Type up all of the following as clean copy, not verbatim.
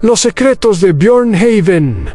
Los secretos de Björnhaven.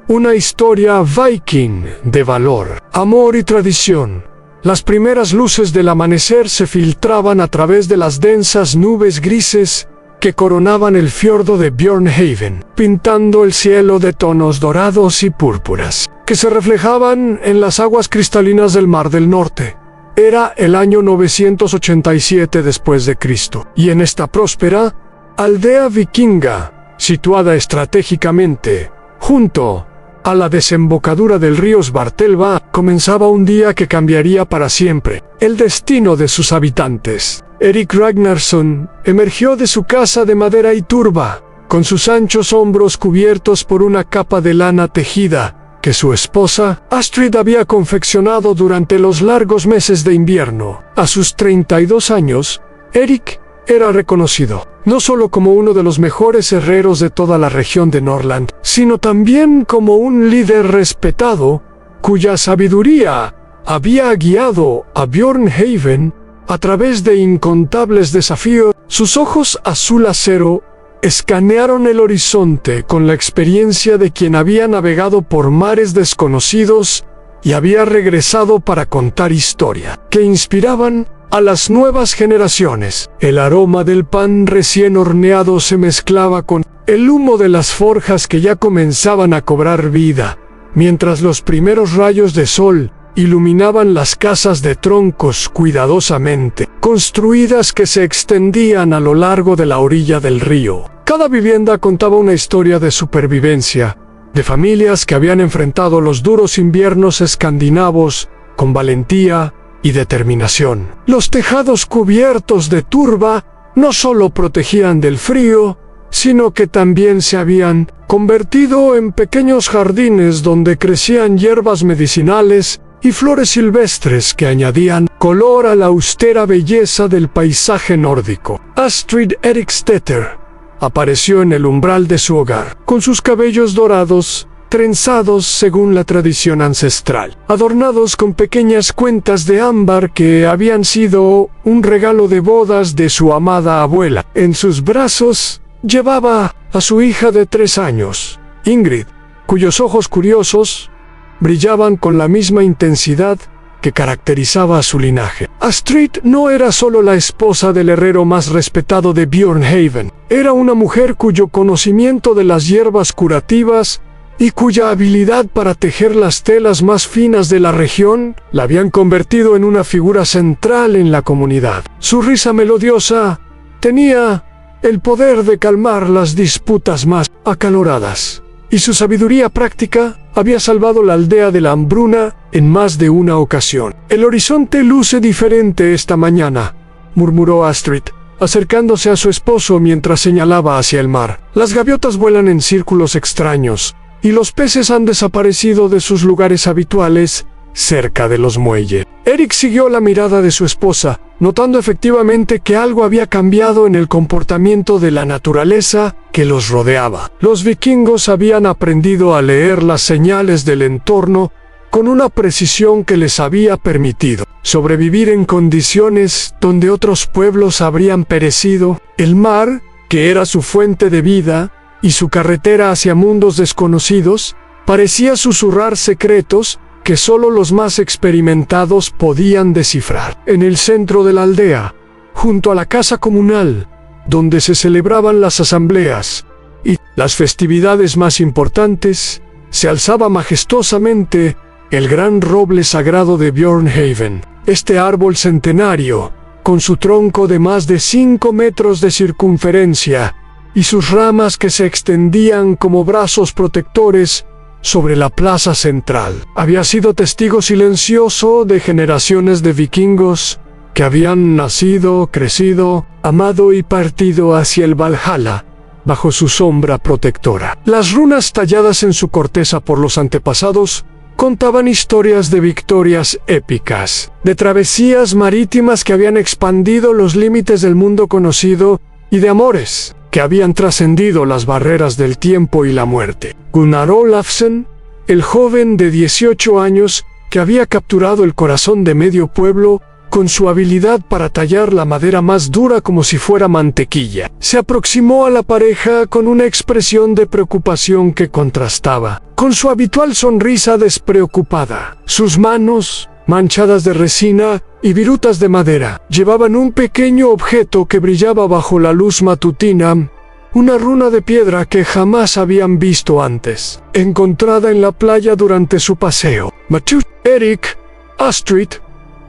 Una historia viking de valor, amor y tradición. Las primeras luces del amanecer se filtraban a través de las densas nubes grises que coronaban el fiordo de Björnhaven, pintando el cielo de tonos dorados y púrpuras, que se reflejaban en las aguas cristalinas del Mar del Norte. Era el año 987 después de Cristo, y en esta próspera aldea vikinga, situada estratégicamente junto a la desembocadura del río Svartelva, comenzaba un día que cambiaría para siempre el destino de sus habitantes. Erik Ragnarsson emergió de su casa de madera y turba, con sus anchos hombros cubiertos por una capa de lana tejida que su esposa, Astrid, había confeccionado durante los largos meses de invierno. A sus 32 años, Erik era reconocido no solo como uno de los mejores herreros de toda la región de Norland, sino también como un líder respetado, cuya sabiduría había guiado a Björnhaven a través de incontables desafíos. Sus ojos azul acero escanearon el horizonte con la experiencia de quien había navegado por mares desconocidos y había regresado para contar historias que inspiraban a las nuevas generaciones. El aroma del pan recién horneado se mezclaba con el humo de las forjas que ya comenzaban a cobrar vida, mientras los primeros rayos de sol iluminaban las casas de troncos cuidadosamente construidas que se extendían a lo largo de la orilla del río. Cada vivienda contaba una historia de supervivencia, de familias que habían enfrentado los duros inviernos escandinavos con valentía y determinación. Los tejados cubiertos de turba no solo protegían del frío, sino que también se habían convertido en pequeños jardines donde crecían hierbas medicinales y flores silvestres que añadían color a la austera belleza del paisaje nórdico. Astrid Erikstetter apareció en el umbral de su hogar, con sus cabellos dorados, trenzados según la tradición ancestral, adornados con pequeñas cuentas de ámbar que habían sido un regalo de bodas de su amada abuela. En sus brazos llevaba a su hija de 3 años, Ingrid, cuyos ojos curiosos brillaban con la misma intensidad que caracterizaba a su linaje. Astrid no era solo la esposa del herrero más respetado de Björnhaven, era una mujer cuyo conocimiento de las hierbas curativas y cuya habilidad para tejer las telas más finas de la región la habían convertido en una figura central en la comunidad. Su risa melodiosa tenía el poder de calmar las disputas más acaloradas, y su sabiduría práctica había salvado la aldea de la hambruna en más de una ocasión. «El horizonte luce diferente esta mañana», murmuró Astrid, acercándose a su esposo mientras señalaba hacia el mar. «Las gaviotas vuelan en círculos extraños, y los peces han desaparecido de sus lugares habituales cerca de los muelles». Erik siguió la mirada de su esposa, notando efectivamente que algo había cambiado en el comportamiento de la naturaleza que los rodeaba. Los vikingos habían aprendido a leer las señales del entorno con una precisión que les había permitido sobrevivir en condiciones donde otros pueblos habrían perecido. El mar, que era su fuente de vida y su carretera hacia mundos desconocidos, parecía susurrar secretos que solo los más experimentados podían descifrar. En el centro de la aldea, junto a la casa comunal, donde se celebraban las asambleas y las festividades más importantes, se alzaba majestuosamente el gran roble sagrado de Björnhaven. Este árbol centenario, con su tronco de más de 5 metros de circunferencia y sus ramas que se extendían como brazos protectores sobre la plaza central, había sido testigo silencioso de generaciones de vikingos que habían nacido, crecido, amado y partido hacia el Valhalla bajo su sombra protectora. Las runas talladas en su corteza por los antepasados contaban historias de victorias épicas, de travesías marítimas que habían expandido los límites del mundo conocido y de amores que habían trascendido las barreras del tiempo y la muerte. Gunnar Olafsen, el joven de 18 años que había capturado el corazón de medio pueblo, con su habilidad para tallar la madera más dura como si fuera mantequilla. Se aproximó a la pareja con una expresión de preocupación que contrastaba con su habitual sonrisa despreocupada. Sus manos, manchadas de resina y virutas de madera, llevaban un pequeño objeto que brillaba bajo la luz matutina, una runa de piedra que jamás habían visto antes, encontrada en la playa durante su paseo. Matthew, Eric, Astrid,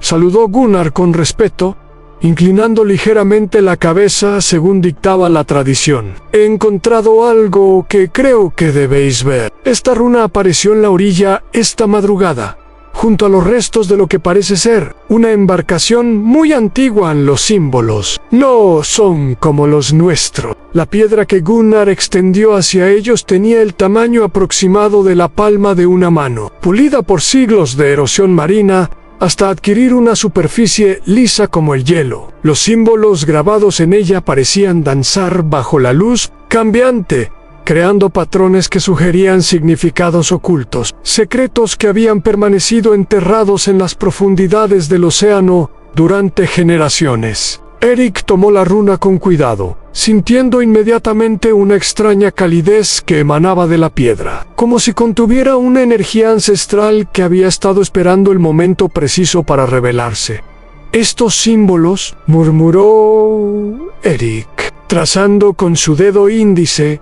saludó Gunnar con respeto, inclinando ligeramente la cabeza según dictaba la tradición. He encontrado algo que creo que debéis ver. Esta runa apareció en la orilla esta madrugada, junto a los restos de lo que parece ser una embarcación muy antigua. En los símbolos no son como los nuestros. La piedra que Gunnar extendió hacia ellos tenía el tamaño aproximado de la palma de una mano, pulida por siglos de erosión marina hasta adquirir una superficie lisa como el hielo. Los símbolos grabados en ella parecían danzar bajo la luz cambiante, creando patrones que sugerían significados ocultos, secretos que habían permanecido enterrados en las profundidades del océano durante generaciones. Eric tomó la runa con cuidado, sintiendo inmediatamente una extraña calidez que emanaba de la piedra, como si contuviera una energía ancestral que había estado esperando el momento preciso para revelarse. «Estos símbolos», murmuró Eric, trazando con su dedo índice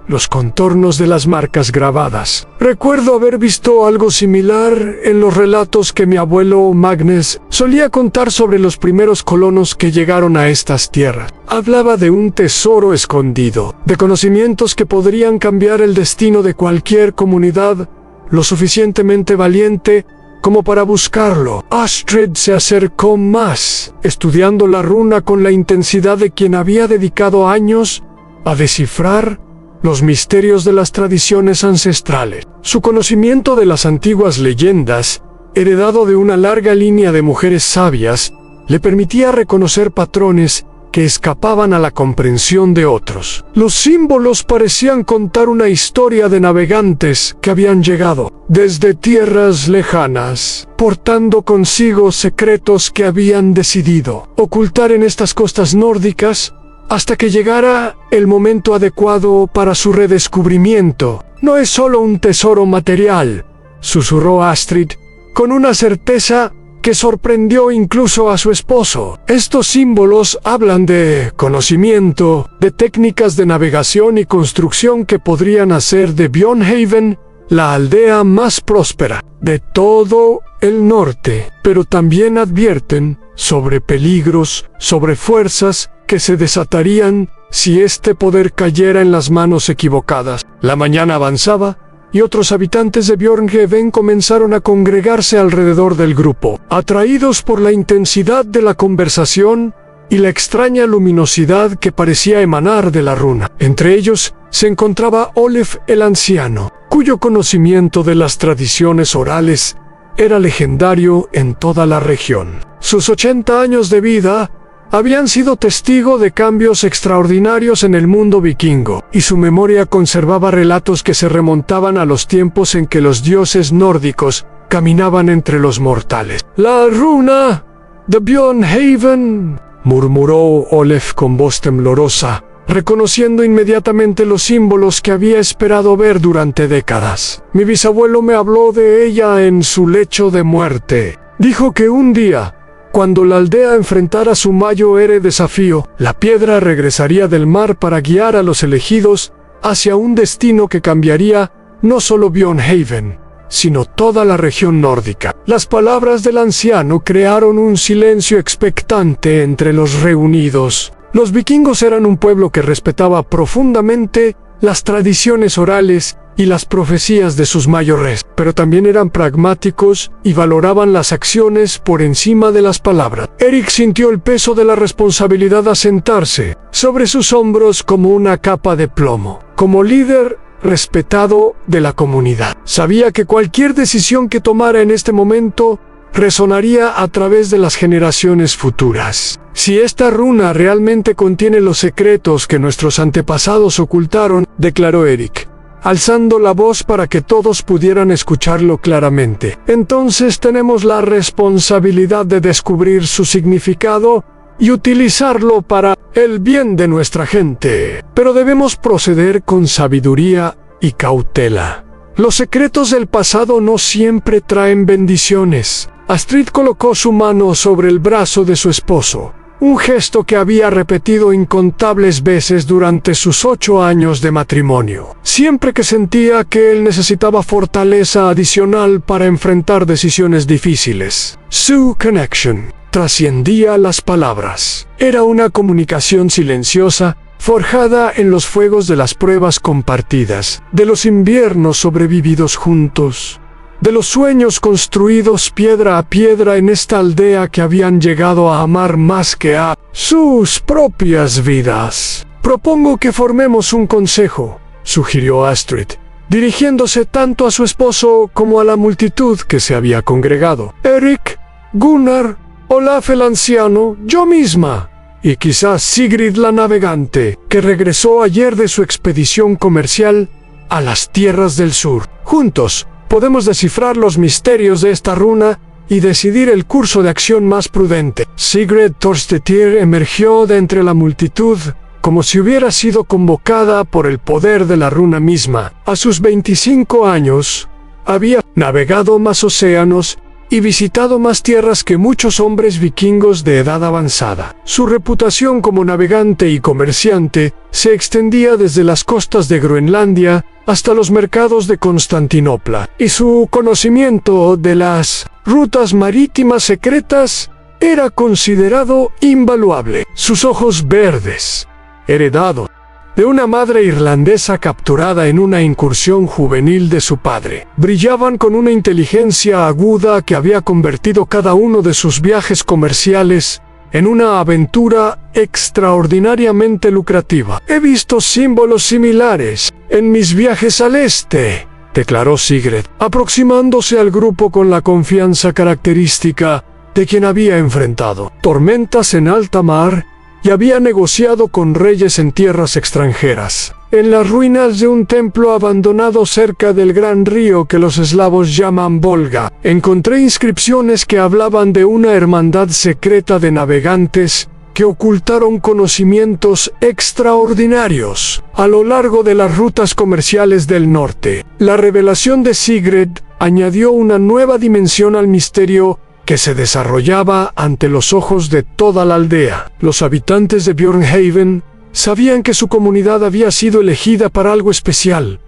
los contornos de las marcas grabadas. Recuerdo haber visto algo similar en los relatos que mi abuelo Magnus solía contar sobre los primeros colonos que llegaron a estas tierras. Hablaba de un tesoro escondido, de conocimientos que podrían cambiar el destino de cualquier comunidad lo suficientemente valiente como para buscarlo. Astrid se acercó más, estudiando la runa con la intensidad de quien había dedicado años a descifrar los misterios de las tradiciones ancestrales. Su conocimiento de las antiguas leyendas, heredado de una larga línea de mujeres sabias, le permitía reconocer patrones que escapaban a la comprensión de otros. Los símbolos parecían contar una historia de navegantes que habían llegado desde tierras lejanas, portando consigo secretos que habían decidido ocultar en estas costas nórdicas hasta que llegara el momento adecuado para su redescubrimiento. «No es solo un tesoro material», susurró Astrid, con una certeza que sorprendió incluso a su esposo. «Estos símbolos hablan de conocimiento, de técnicas de navegación y construcción que podrían hacer de Björnhaven la aldea más próspera de todo el norte, pero también advierten sobre peligros, sobre fuerzas que se desatarían si este poder cayera en las manos equivocadas». La mañana avanzaba y otros habitantes de Björnhaven comenzaron a congregarse alrededor del grupo, atraídos por la intensidad de la conversación y la extraña luminosidad que parecía emanar de la runa. Entre ellos se encontraba Olef el anciano, cuyo conocimiento de las tradiciones orales era legendario en toda la región. Sus 80 años de vida habían sido testigo de cambios extraordinarios en el mundo vikingo, y su memoria conservaba relatos que se remontaban a los tiempos en que los dioses nórdicos caminaban entre los mortales. «La runa de Björnhaven», murmuró Olef con voz temblorosa, reconociendo inmediatamente los símbolos que había esperado ver durante décadas. «Mi bisabuelo me habló de ella en su lecho de muerte. Dijo que un día, cuando la aldea enfrentara su mayor desafío, la piedra regresaría del mar para guiar a los elegidos hacia un destino que cambiaría no solo Björnhaven, sino toda la región nórdica». Las palabras del anciano crearon un silencio expectante entre los reunidos. Los vikingos eran un pueblo que respetaba profundamente las tradiciones orales y las profecías de sus mayores, pero también eran pragmáticos y valoraban las acciones por encima de las palabras. Eric sintió el peso de la responsabilidad asentarse sobre sus hombros como una capa de plomo. Como líder respetado de la comunidad, sabía que cualquier decisión que tomara en este momento resonaría a través de las generaciones futuras. «Si esta runa realmente contiene los secretos que nuestros antepasados ocultaron», declaró Eric, alzando la voz para que todos pudieran escucharlo claramente. Entonces tenemos la responsabilidad de descubrir su significado y utilizarlo para el bien de nuestra gente. Pero debemos proceder con sabiduría y cautela. Los secretos del pasado no siempre traen bendiciones. Astrid colocó su mano sobre el brazo de su esposo, un gesto que había repetido incontables veces durante sus 8 años de matrimonio. Siempre que sentía que él necesitaba fortaleza adicional para enfrentar decisiones difíciles. Su connection trascendía las palabras. Era una comunicación silenciosa, forjada en los fuegos de las pruebas compartidas, de los inviernos sobrevividos juntos, de los sueños construidos piedra a piedra en esta aldea que habían llegado a amar más que a sus propias vidas. Propongo que formemos un consejo, sugirió Astrid, dirigiéndose tanto a su esposo como a la multitud que se había congregado. Eric, Gunnar, Olaf el anciano, yo misma, y quizás Sigrid la navegante, que regresó ayer de su expedición comercial a las tierras del sur. Juntos, podemos descifrar los misterios de esta runa y decidir el curso de acción más prudente. Sigrid Thorstetier emergió de entre la multitud como si hubiera sido convocada por el poder de la runa misma. A sus 25 años, había navegado más océanos y visitado más tierras que muchos hombres vikingos de edad avanzada. Su reputación como navegante y comerciante se extendía desde las costas de Groenlandia hasta los mercados de Constantinopla, y su conocimiento de las rutas marítimas secretas era considerado invaluable. Sus ojos verdes, heredados de una madre irlandesa capturada en una incursión juvenil de su padre, brillaban con una inteligencia aguda que había convertido cada uno de sus viajes comerciales en una aventura extraordinariamente lucrativa. He visto símbolos similares en mis viajes al este, declaró Sigrid, aproximándose al grupo con la confianza característica de quien había enfrentado tormentas en alta mar y había negociado con reyes en tierras extranjeras. En las ruinas de un templo abandonado cerca del gran río que los eslavos llaman Volga, encontré inscripciones que hablaban de una hermandad secreta de navegantes que ocultaron conocimientos extraordinarios a lo largo de las rutas comerciales del norte. La revelación de Sigrid añadió una nueva dimensión al misterio que se desarrollaba ante los ojos de toda la aldea. Los habitantes de Björnhaven sabían que su comunidad había sido elegida para algo especial,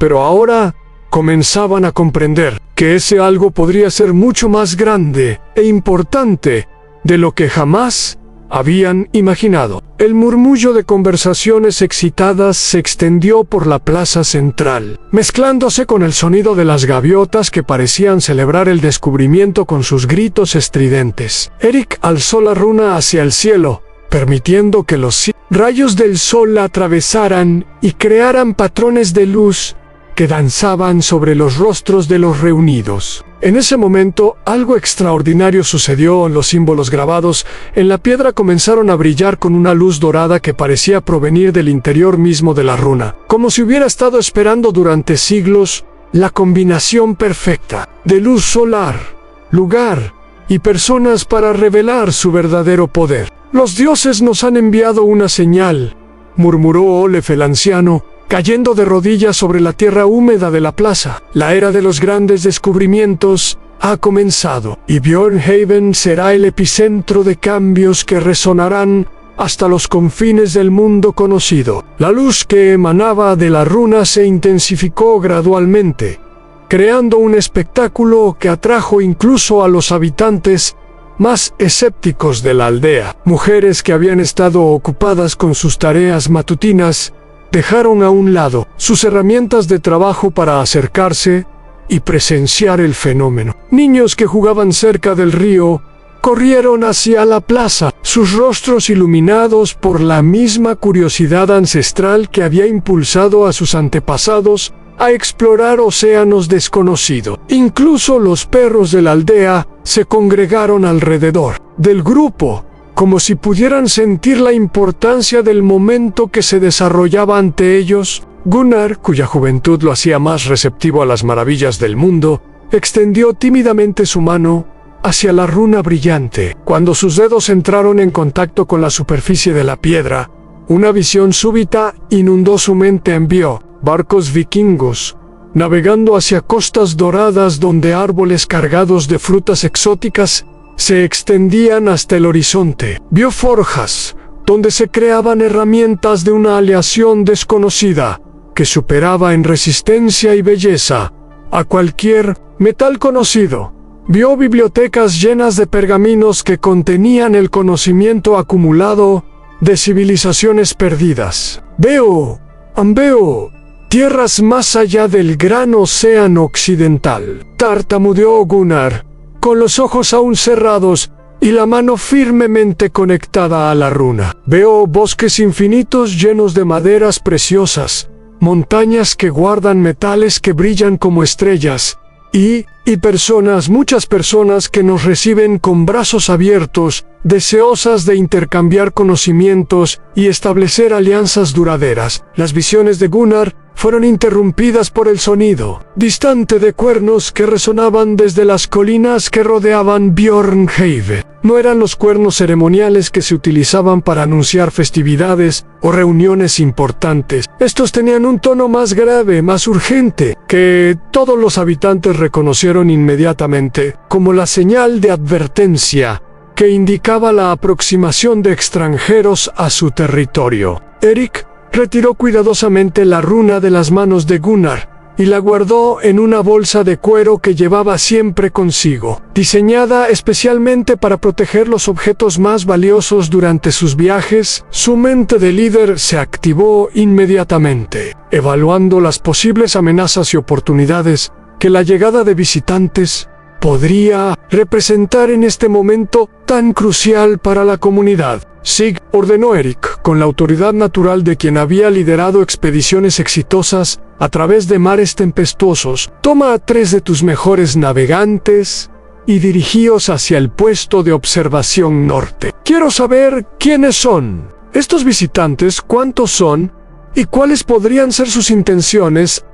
pero ahora comenzaban a comprender que ese algo podría ser mucho más grande e importante de lo que jamás habían imaginado. El murmullo de conversaciones excitadas se extendió por la plaza central, mezclándose con el sonido de las gaviotas que parecían celebrar el descubrimiento con sus gritos estridentes. Eric alzó la runa hacia el cielo, permitiendo que los rayos del sol la atravesaran y crearan patrones de luz que danzaban sobre los rostros de los reunidos. En ese momento, algo extraordinario sucedió. Los símbolos grabados en la piedra comenzaron a brillar con una luz dorada que parecía provenir del interior mismo de la runa, como si hubiera estado esperando durante siglos la combinación perfecta de luz solar, lugar y personas para revelar su verdadero poder. «Los dioses nos han enviado una señal», murmuró Olaf el anciano, cayendo de rodillas sobre la tierra húmeda de la plaza. La era de los grandes descubrimientos ha comenzado, y Björnhaven será el epicentro de cambios que resonarán hasta los confines del mundo conocido. La luz que emanaba de la runa se intensificó gradualmente, creando un espectáculo que atrajo incluso a los habitantes más escépticos de la aldea. Mujeres que habían estado ocupadas con sus tareas matutinas dejaron a un lado sus herramientas de trabajo para acercarse y presenciar el fenómeno. Niños que jugaban cerca del río corrieron hacia la plaza, sus rostros iluminados por la misma curiosidad ancestral que había impulsado a sus antepasados a explorar océanos desconocidos. Incluso los perros de la aldea se congregaron alrededor del grupo, como si pudieran sentir la importancia del momento que se desarrollaba ante ellos. Gunnar, cuya juventud lo hacía más receptivo a las maravillas del mundo, extendió tímidamente su mano hacia la runa brillante. Cuando sus dedos entraron en contacto con la superficie de la piedra, una visión súbita inundó su mente. Vio barcos vikingos navegando hacia costas doradas donde árboles cargados de frutas exóticas se extendían hasta el horizonte. Vio forjas donde se creaban herramientas de una aleación desconocida que superaba en resistencia y belleza a cualquier metal conocido. Vio bibliotecas llenas de pergaminos que contenían el conocimiento acumulado de civilizaciones perdidas. Veo tierras más allá del gran océano occidental. Tartamudeó Gunnar, con los ojos aún cerrados y la mano firmemente conectada a la runa. Veo bosques infinitos llenos de maderas preciosas, montañas que guardan metales que brillan como estrellas, y muchas personas que nos reciben con brazos abiertos, deseosas de intercambiar conocimientos y establecer alianzas duraderas. Las visiones de Gunnar fueron interrumpidas por el sonido distante de cuernos que resonaban desde las colinas que rodeaban Björnhaven. No eran los cuernos ceremoniales que se utilizaban para anunciar festividades o reuniones importantes. Estos tenían un tono más grave, más urgente, que todos los habitantes reconocieron inmediatamente como la señal de advertencia que indicaba la aproximación de extranjeros a su territorio. Erik retiró cuidadosamente la runa de las manos de Gunnar y la guardó en una bolsa de cuero que llevaba siempre consigo, diseñada especialmente para proteger los objetos más valiosos durante sus viajes. Su mente de líder se activó inmediatamente, evaluando las posibles amenazas y oportunidades que la llegada de visitantes podría representar en este momento tan crucial para la comunidad. Sig, ordenó Erik, con la autoridad natural de quien había liderado expediciones exitosas a través de mares tempestuosos. Toma a 3 de tus mejores navegantes y dirigíos hacia el puesto de observación norte. Quiero saber quiénes son estos visitantes, cuántos son y cuáles podrían ser sus intenciones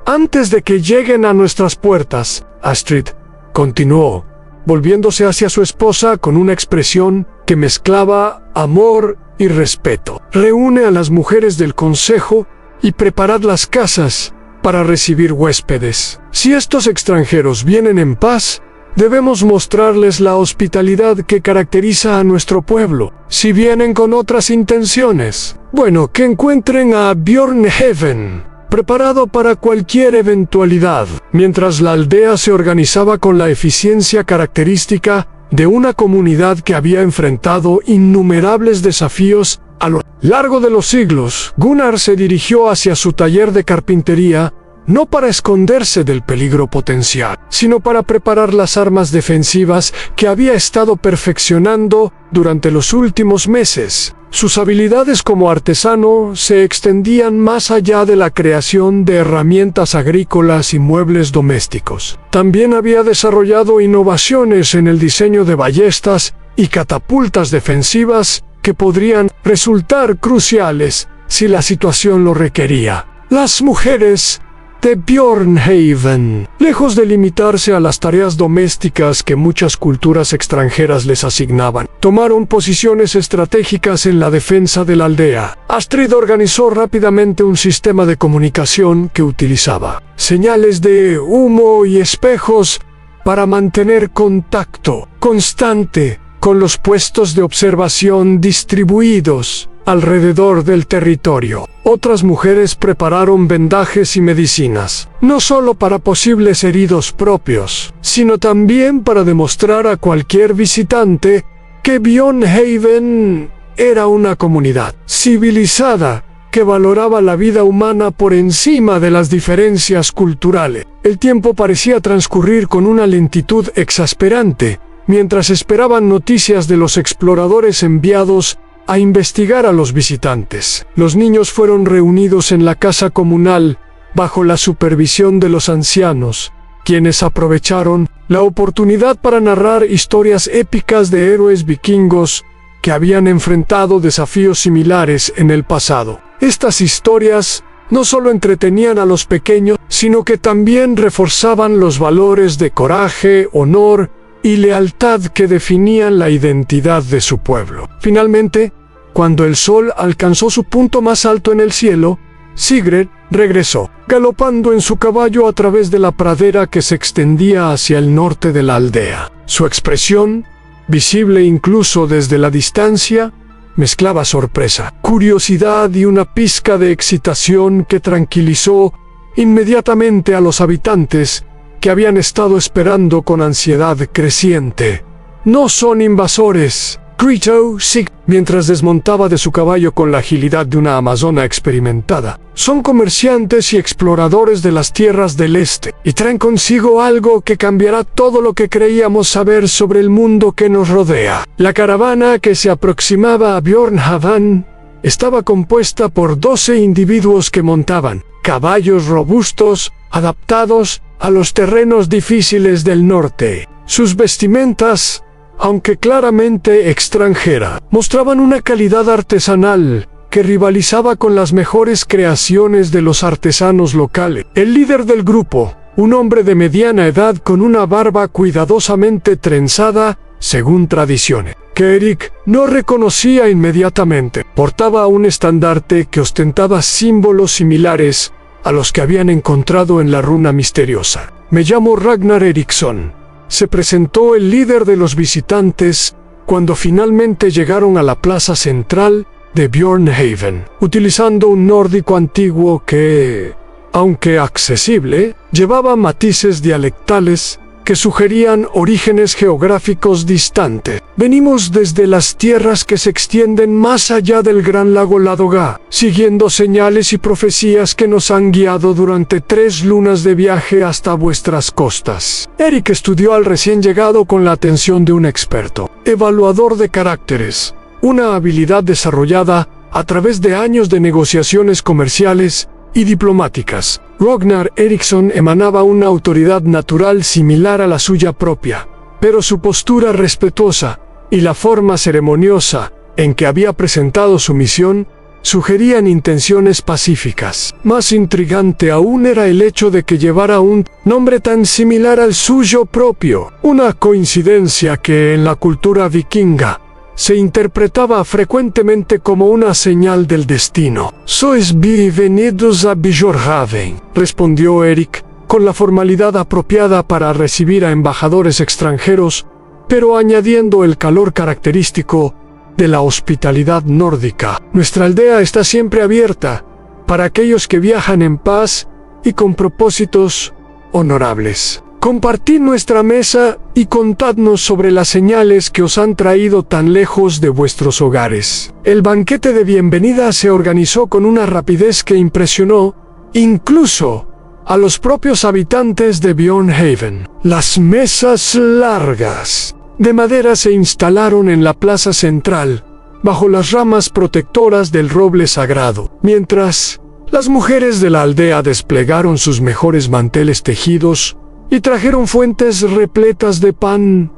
antes de que lleguen a nuestras puertas. Astrid continuó, volviéndose hacia su esposa con una expresión que mezclaba amor y respeto. Reúne a las mujeres del consejo y preparad las casas para recibir huéspedes. Si estos extranjeros vienen en paz, debemos mostrarles la hospitalidad que caracteriza a nuestro pueblo. Si vienen con otras intenciones, bueno, que encuentren a Björnhaven preparado para cualquier eventualidad. Mientras la aldea se organizaba con la eficiencia característica de una comunidad que había enfrentado innumerables desafíos a lo largo de los siglos, Gunnar se dirigió hacia su taller de carpintería, no para esconderse del peligro potencial, sino para preparar las armas defensivas que había estado perfeccionando durante los últimos meses. Sus habilidades como artesano se extendían más allá de la creación de herramientas agrícolas y muebles domésticos. También había desarrollado innovaciones en el diseño de ballestas y catapultas defensivas que podrían resultar cruciales si la situación lo requería. Las mujeres de Björnhaven, lejos de limitarse a las tareas domésticas que muchas culturas extranjeras les asignaban, tomaron posiciones estratégicas en la defensa de la aldea. Astrid organizó rápidamente un sistema de comunicación que utilizaba señales de humo y espejos para mantener contacto constante con los puestos de observación distribuidos alrededor del territorio. Otras mujeres prepararon vendajes y medicinas, no solo para posibles heridos propios, sino también para demostrar a cualquier visitante que Björnhaven era una comunidad civilizada que valoraba la vida humana por encima de las diferencias culturales. El tiempo parecía transcurrir con una lentitud exasperante, mientras esperaban noticias de los exploradores enviados a investigar a los visitantes. Los niños fueron reunidos en la casa comunal bajo la supervisión de los ancianos, quienes aprovecharon la oportunidad para narrar historias épicas de héroes vikingos que habían enfrentado desafíos similares en el pasado. Estas historias no solo entretenían a los pequeños, sino que también reforzaban los valores de coraje, honor y lealtad que definían la identidad de su pueblo. Finalmente, cuando el sol alcanzó su punto más alto en el cielo, Sigrid regresó, galopando en su caballo a través de la pradera que se extendía hacia el norte de la aldea. Su expresión, visible incluso desde la distancia, mezclaba sorpresa, curiosidad y una pizca de excitación que tranquilizó inmediatamente a los habitantes que habían estado esperando con ansiedad creciente. «No son invasores», gritó Sigrid mientras desmontaba de su caballo con la agilidad de una amazona experimentada. «Son comerciantes y exploradores de las tierras del este, y traen consigo algo que cambiará todo lo que creíamos saber sobre el mundo que nos rodea». La caravana que se aproximaba a Björnhaven estaba compuesta por 12 individuos que montaban caballos robustos, adaptados a los terrenos difíciles del norte. Sus vestimentas, aunque claramente extranjera, mostraban una calidad artesanal que rivalizaba con las mejores creaciones de los artesanos locales. El líder del grupo, un hombre de mediana edad con una barba cuidadosamente trenzada, según tradiciones, que Eric no reconocía inmediatamente, portaba un estandarte que ostentaba símbolos similares a los que habían encontrado en la runa misteriosa. «Me llamo Ragnar Eriksson», se presentó el líder de los visitantes cuando finalmente llegaron a la plaza central de Björnhaven, utilizando un nórdico antiguo que, aunque accesible, llevaba matices dialectales que sugerían orígenes geográficos distantes. «Venimos desde las tierras que se extienden más allá del gran lago Ladoga, siguiendo señales y profecías que nos han guiado durante 3 lunas de viaje hasta vuestras costas». Eric estudió al recién llegado con la atención de un experto, evaluador de caracteres, una habilidad desarrollada a través de años de negociaciones comerciales y diplomáticas. Ragnar Eriksson emanaba una autoridad natural similar a la suya propia, pero su postura respetuosa y la forma ceremoniosa en que había presentado su misión sugerían intenciones pacíficas. Más intrigante aún era el hecho de que llevara un nombre tan similar al suyo propio, una coincidencia que en la cultura vikinga se interpretaba frecuentemente como una señal del destino. «Sois bienvenidos a Björnhaven», respondió Eric, con la formalidad apropiada para recibir a embajadores extranjeros, pero añadiendo el calor característico de la hospitalidad nórdica. «Nuestra aldea está siempre abierta para aquellos que viajan en paz y con propósitos honorables. Compartid nuestra mesa y contadnos sobre las señales que os han traído tan lejos de vuestros hogares». El banquete de bienvenida se organizó con una rapidez que impresionó incluso a los propios habitantes de Björnhaven. Las mesas largas de madera se instalaron en la plaza central, bajo las ramas protectoras del roble sagrado, mientras las mujeres de la aldea desplegaron sus mejores manteles tejidos y trajeron fuentes repletas de pan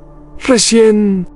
recién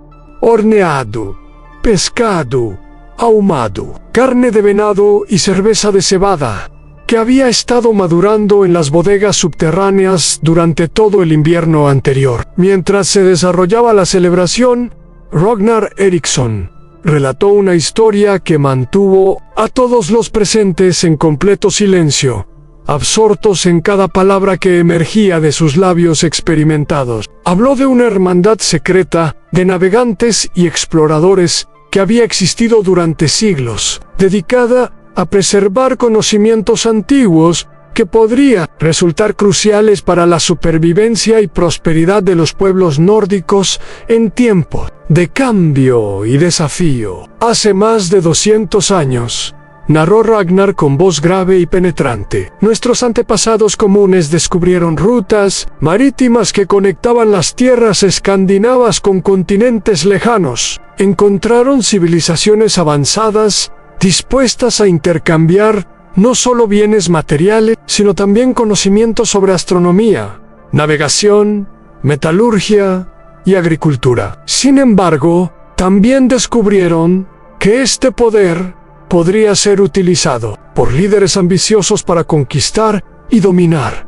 horneado, pescado ahumado, carne de venado y cerveza de cebada, que había estado madurando en las bodegas subterráneas durante todo el invierno anterior. Mientras se desarrollaba la celebración, Ragnar Eriksson relató una historia que mantuvo a todos los presentes en completo silencio, absortos en cada palabra que emergía de sus labios experimentados. Habló de una hermandad secreta de navegantes y exploradores que había existido durante siglos, dedicada a preservar conocimientos antiguos que podrían resultar cruciales para la supervivencia y prosperidad de los pueblos nórdicos en tiempos de cambio y desafío. Hace más de 200 años, narró Ragnar con voz grave y penetrante, nuestros antepasados comunes descubrieron rutas marítimas que conectaban las tierras escandinavas con continentes lejanos. Encontraron civilizaciones avanzadas dispuestas a intercambiar no solo bienes materiales, sino también conocimientos sobre astronomía, navegación, metalurgia y agricultura. Sin embargo, también descubrieron que este poder podría ser utilizado por líderes ambiciosos para conquistar y dominar,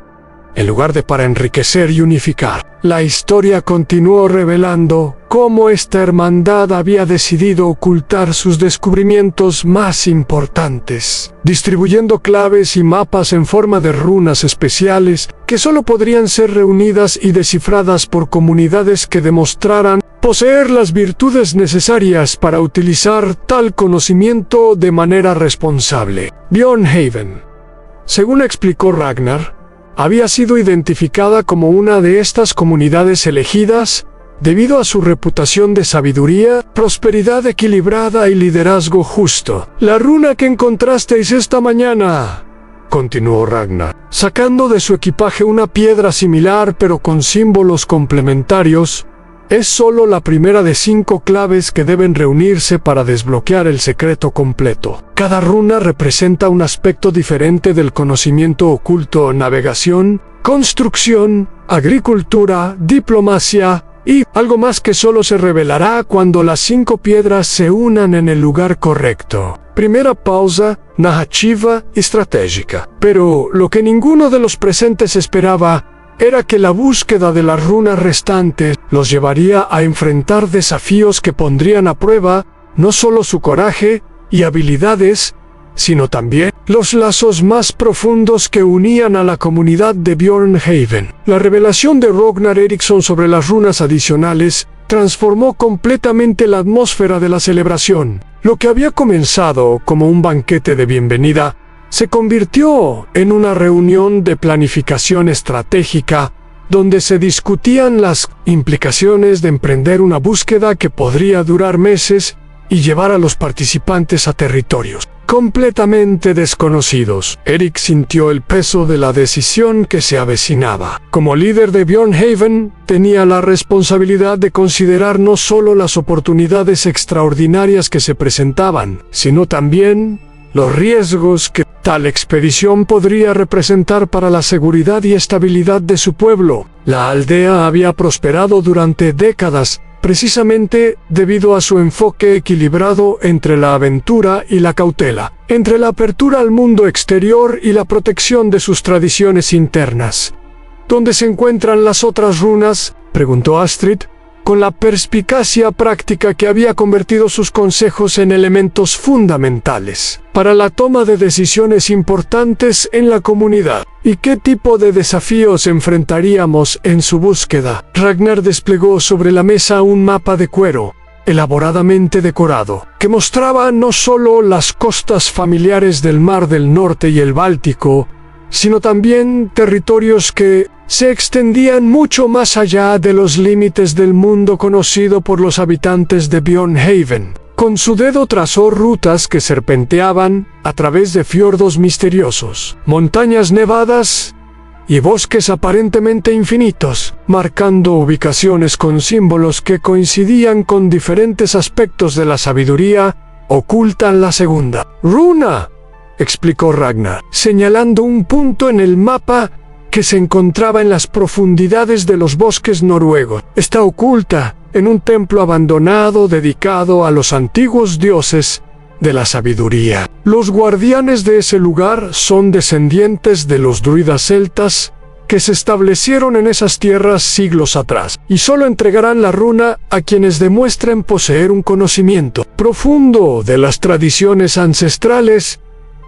en lugar de para enriquecer y unificar. La historia continuó revelando cómo esta hermandad había decidido ocultar sus descubrimientos más importantes, distribuyendo claves y mapas en forma de runas especiales que solo podrían ser reunidas y descifradas por comunidades que demostraran poseer las virtudes necesarias para utilizar tal conocimiento de manera responsable. Björnhaven, según explicó Ragnar, había sido identificada como una de estas comunidades elegidas debido a su reputación de sabiduría, prosperidad equilibrada y liderazgo justo. La runa que encontrasteis esta mañana, continuó Ragnar, sacando de su equipaje una piedra similar pero con símbolos complementarios, es solo la primera de 5 claves que deben reunirse para desbloquear el secreto completo. Cada runa representa un aspecto diferente del conocimiento oculto: navegación, construcción, agricultura, diplomacia y algo más que solo se revelará cuando las 5 piedras se unan en el lugar correcto. Primera pausa, narrativa estratégica. Pero lo que ninguno de los presentes esperaba era que la búsqueda de las runas restantes los llevaría a enfrentar desafíos que pondrían a prueba no solo su coraje y habilidades, sino también los lazos más profundos que unían a la comunidad de Björnhaven. La revelación de Ragnar Eriksson sobre las runas adicionales transformó completamente la atmósfera de la celebración. Lo que había comenzado como un banquete de bienvenida se convirtió en una reunión de planificación estratégica donde se discutían las implicaciones de emprender una búsqueda que podría durar meses y llevar a los participantes a territorios completamente desconocidos. Eric sintió el peso de la decisión que se avecinaba. Como líder de Björnhaven, tenía la responsabilidad de considerar no solo las oportunidades extraordinarias que se presentaban, sino también los riesgos que tal expedición podría representar para la seguridad y estabilidad de su pueblo. La aldea había prosperado durante décadas, precisamente debido a su enfoque equilibrado entre la aventura y la cautela, entre la apertura al mundo exterior y la protección de sus tradiciones internas. ¿Dónde se encuentran las otras runas?, preguntó Astrid, con la perspicacia práctica que había convertido sus consejos en elementos fundamentales para la toma de decisiones importantes en la comunidad. ¿Y qué tipo de desafíos enfrentaríamos en su búsqueda? Ragnar desplegó sobre la mesa un mapa de cuero, elaboradamente decorado, que mostraba no solo las costas familiares del Mar del Norte y el Báltico, sino también territorios que se extendían mucho más allá de los límites del mundo conocido por los habitantes de Björnhaven. Con su dedo trazó rutas que serpenteaban a través de fiordos misteriosos, montañas nevadas y bosques aparentemente infinitos, marcando ubicaciones con símbolos que coincidían con diferentes aspectos de la sabiduría oculta en la segunda runa, explicó Ragnar, señalando un punto en el mapa que se encontraba en las profundidades de los bosques noruegos. Está oculta en un templo abandonado dedicado a los antiguos dioses de la sabiduría. Los guardianes de ese lugar son descendientes de los druidas celtas que se establecieron en esas tierras siglos atrás, y solo entregarán la runa a quienes demuestren poseer un conocimiento profundo de las tradiciones ancestrales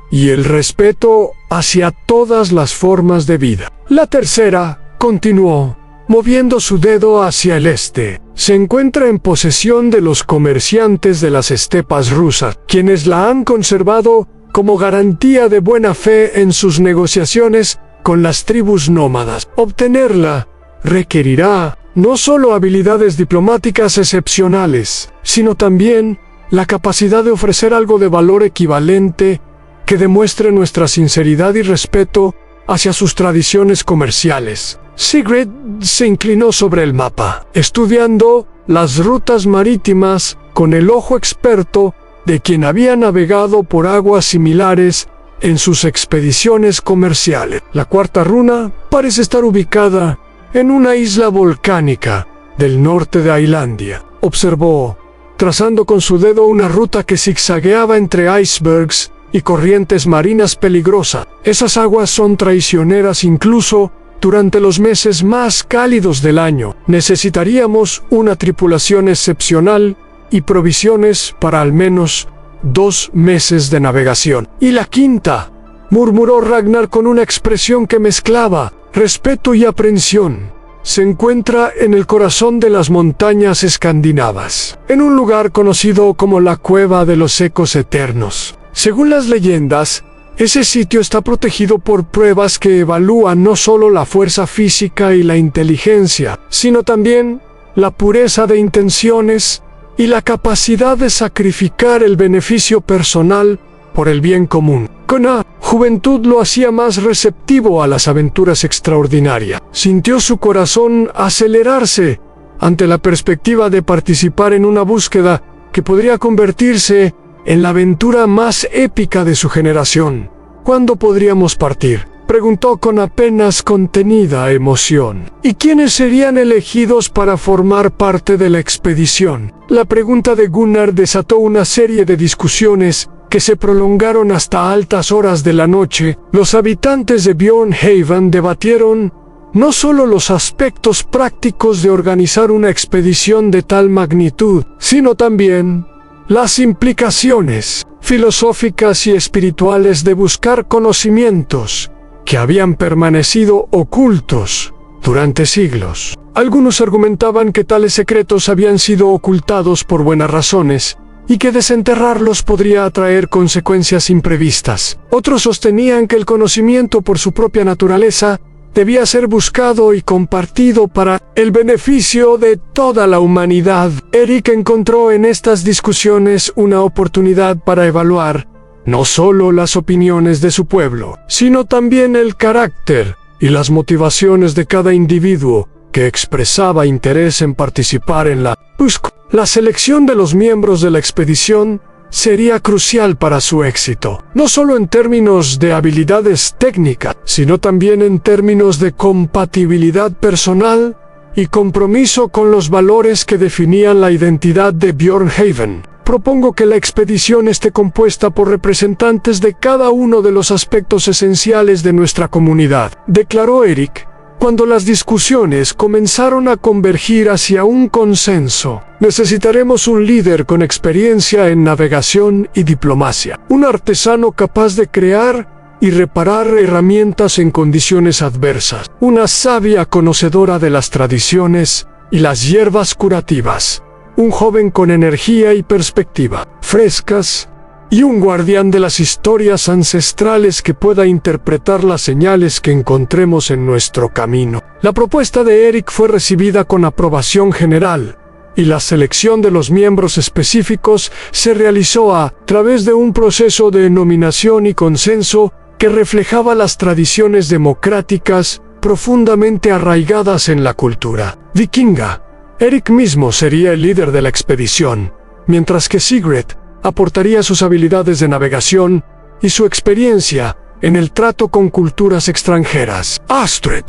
y el respeto hacia todas las formas de vida. La tercera, continuó, moviendo su dedo hacia el este, se encuentra en posesión de los comerciantes de las estepas rusas, quienes la han conservado como garantía de buena fe en sus negociaciones con las tribus nómadas. Obtenerla requerirá no solo habilidades diplomáticas excepcionales, sino también la capacidad de ofrecer algo de valor equivalente que demuestre nuestra sinceridad y respeto hacia sus tradiciones comerciales. Sigrid se inclinó sobre el mapa, estudiando las rutas marítimas con el ojo experto de quien había navegado por aguas similares en sus expediciones comerciales. La cuarta runa parece estar ubicada en una isla volcánica del norte de Islandia, observó, trazando con su dedo una ruta que zigzagueaba entre icebergs y corrientes marinas peligrosas. Esas aguas son traicioneras incluso durante los meses más cálidos del año. Necesitaríamos una tripulación excepcional y provisiones para al menos 2 meses de navegación. «Y la quinta», murmuró Ragnar con una expresión que mezclaba respeto y aprensión. «Se encuentra en el corazón de las montañas escandinavas, en un lugar conocido como la Cueva de los Ecos Eternos. Según las leyendas, ese sitio está protegido por pruebas que evalúan no solo la fuerza física y la inteligencia, sino también la pureza de intenciones y la capacidad de sacrificar el beneficio personal por el bien común». Con la juventud lo hacía más receptivo a las aventuras extraordinarias. Sintió su corazón acelerarse ante la perspectiva de participar en una búsqueda que podría convertirse en la aventura más épica de su generación. «¿Cuándo podríamos partir?», preguntó con apenas contenida emoción. «¿Y quiénes serían elegidos para formar parte de la expedición?». La pregunta de Gunnar desató una serie de discusiones que se prolongaron hasta altas horas de la noche. Los habitantes de Björnhaven debatieron no solo los aspectos prácticos de organizar una expedición de tal magnitud, sino también las implicaciones filosóficas y espirituales de buscar conocimientos que habían permanecido ocultos durante siglos. Algunos argumentaban que tales secretos habían sido ocultados por buenas razones y que desenterrarlos podría atraer consecuencias imprevistas. Otros sostenían que el conocimiento por su propia naturaleza debía ser buscado y compartido para el beneficio de toda la humanidad. Eric encontró en estas discusiones una oportunidad para evaluar no solo las opiniones de su pueblo, sino también el carácter y las motivaciones de cada individuo que expresaba interés en participar en la búsqueda. La selección de los miembros de la expedición sería crucial para su éxito, no solo en términos de habilidades técnicas, sino también en términos de compatibilidad personal y compromiso con los valores que definían la identidad de Björnhaven. «Propongo que la expedición esté compuesta por representantes de cada uno de los aspectos esenciales de nuestra comunidad», declaró Eric, cuando las discusiones comenzaron a convergir hacia un consenso. «Necesitaremos un líder con experiencia en navegación y diplomacia, un artesano capaz de crear y reparar herramientas en condiciones adversas, una sabia conocedora de las tradiciones y las hierbas curativas, un joven con energía y perspectiva frescas, y un guardián de las historias ancestrales que pueda interpretar las señales que encontremos en nuestro camino». La propuesta de Eric fue recibida con aprobación general, y la selección de los miembros específicos se realizó a través de un proceso de nominación y consenso que reflejaba las tradiciones democráticas profundamente arraigadas en la cultura vikinga. Eric mismo sería el líder de la expedición, mientras que Sigrid aportaría sus habilidades de navegación y su experiencia en el trato con culturas extranjeras. Astrid,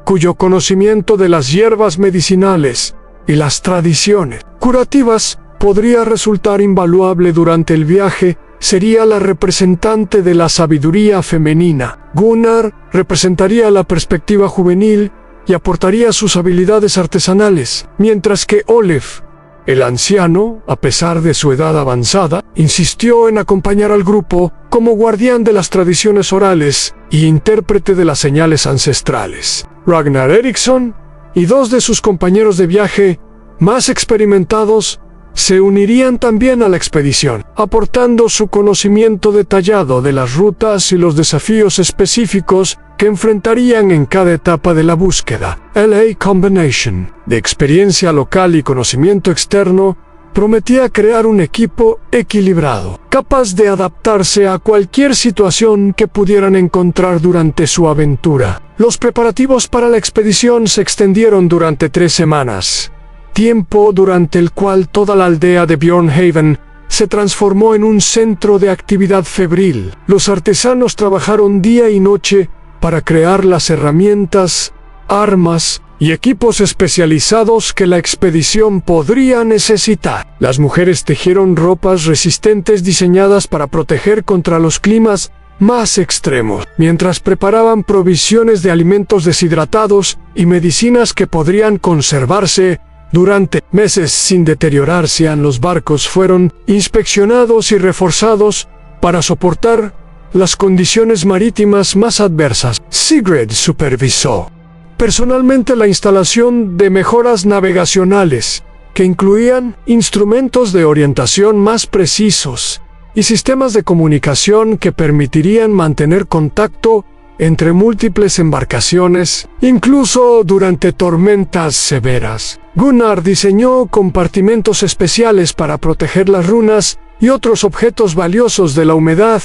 cuyo conocimiento de las hierbas medicinales y las tradiciones curativas podría resultar invaluable durante el viaje, sería la representante de la sabiduría femenina. Gunnar representaría la perspectiva juvenil y aportaría sus habilidades artesanales, mientras que Olaf, el anciano, a pesar de su edad avanzada, insistió en acompañar al grupo como guardián de las tradiciones orales y intérprete de las señales ancestrales. Ragnar Eriksson y 2 de sus compañeros de viaje más experimentados se unirían también a la expedición, aportando su conocimiento detallado de las rutas y los desafíos específicos que enfrentarían en cada etapa de la búsqueda. La combination de experiencia local y conocimiento externo prometía crear un equipo equilibrado, capaz de adaptarse a cualquier situación que pudieran encontrar durante su aventura. Los preparativos para la expedición se extendieron durante 3 semanas, tiempo durante el cual toda la aldea de Björnhaven se transformó en un centro de actividad febril. Los artesanos trabajaron día y noche para crear las herramientas, armas y equipos especializados que la expedición podría necesitar. Las mujeres tejieron ropas resistentes diseñadas para proteger contra los climas más extremos, mientras preparaban provisiones de alimentos deshidratados y medicinas que podrían conservarse durante meses sin deteriorarse. Los barcos fueron inspeccionados y reforzados para soportar las condiciones marítimas más adversas. Sigrid supervisó personalmente la instalación de mejoras navegacionales, que incluían instrumentos de orientación más precisos y sistemas de comunicación que permitirían mantener contacto entre múltiples embarcaciones, incluso durante tormentas severas. Gunnar diseñó compartimentos especiales para proteger las runas y otros objetos valiosos de la humedad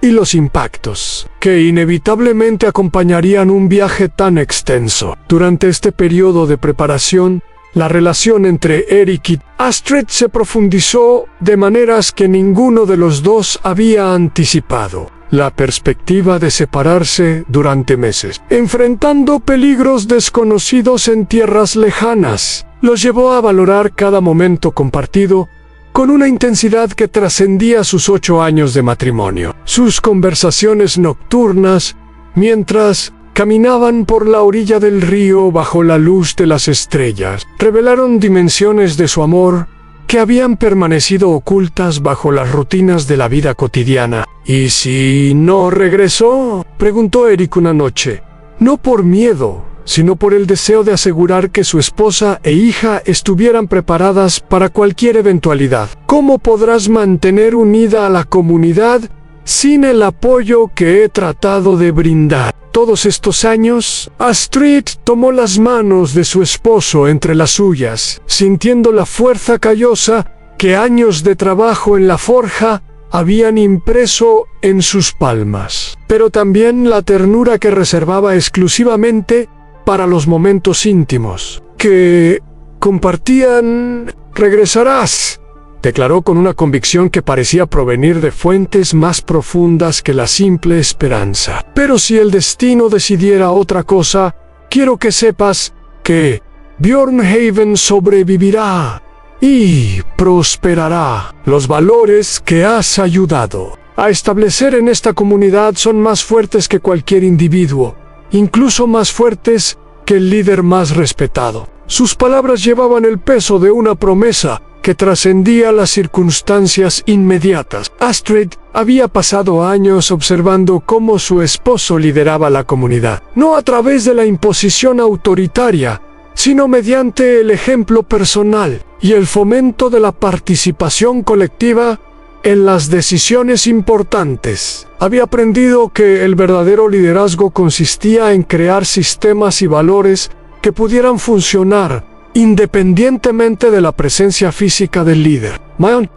y los impactos, que inevitablemente acompañarían un viaje tan extenso. Durante este periodo de preparación, la relación entre Eric y Astrid se profundizó de maneras que ninguno de los dos había anticipado. La perspectiva de separarse durante meses, enfrentando peligros desconocidos en tierras lejanas, los llevó a valorar cada momento compartido con una intensidad que trascendía sus 8 años de matrimonio. Sus conversaciones nocturnas, mientras caminaban por la orilla del río bajo la luz de las estrellas, revelaron dimensiones de su amor que habían permanecido ocultas bajo las rutinas de la vida cotidiana. ¿Y si no regresó?, preguntó Eric una noche, no por miedo, sino por el deseo de asegurar que su esposa e hija estuvieran preparadas para cualquier eventualidad. ¿Cómo podrás mantener unida a la comunidad sin el apoyo que he tratado de brindar todos estos años? Astrid tomó las manos de su esposo entre las suyas, sintiendo la fuerza callosa que años de trabajo en la forja habían impreso en sus palmas, pero también la ternura que reservaba exclusivamente para los momentos íntimos que compartían. «Regresarás», declaró con una convicción que parecía provenir de fuentes más profundas que la simple esperanza. «Pero si el destino decidiera otra cosa, quiero que sepas que Björnhaven sobrevivirá y prosperará. Los valores que has ayudado a establecer en esta comunidad son más fuertes que cualquier individuo, incluso más fuertes que el líder más respetado». Sus palabras llevaban el peso de una promesa que trascendía las circunstancias inmediatas. Astrid había pasado años observando cómo su esposo lideraba la comunidad, no a través de la imposición autoritaria, sino mediante el ejemplo personal y el fomento de la participación colectiva en las decisiones importantes. Había aprendido que el verdadero liderazgo consistía en crear sistemas y valores que pudieran funcionar independientemente de la presencia física del líder.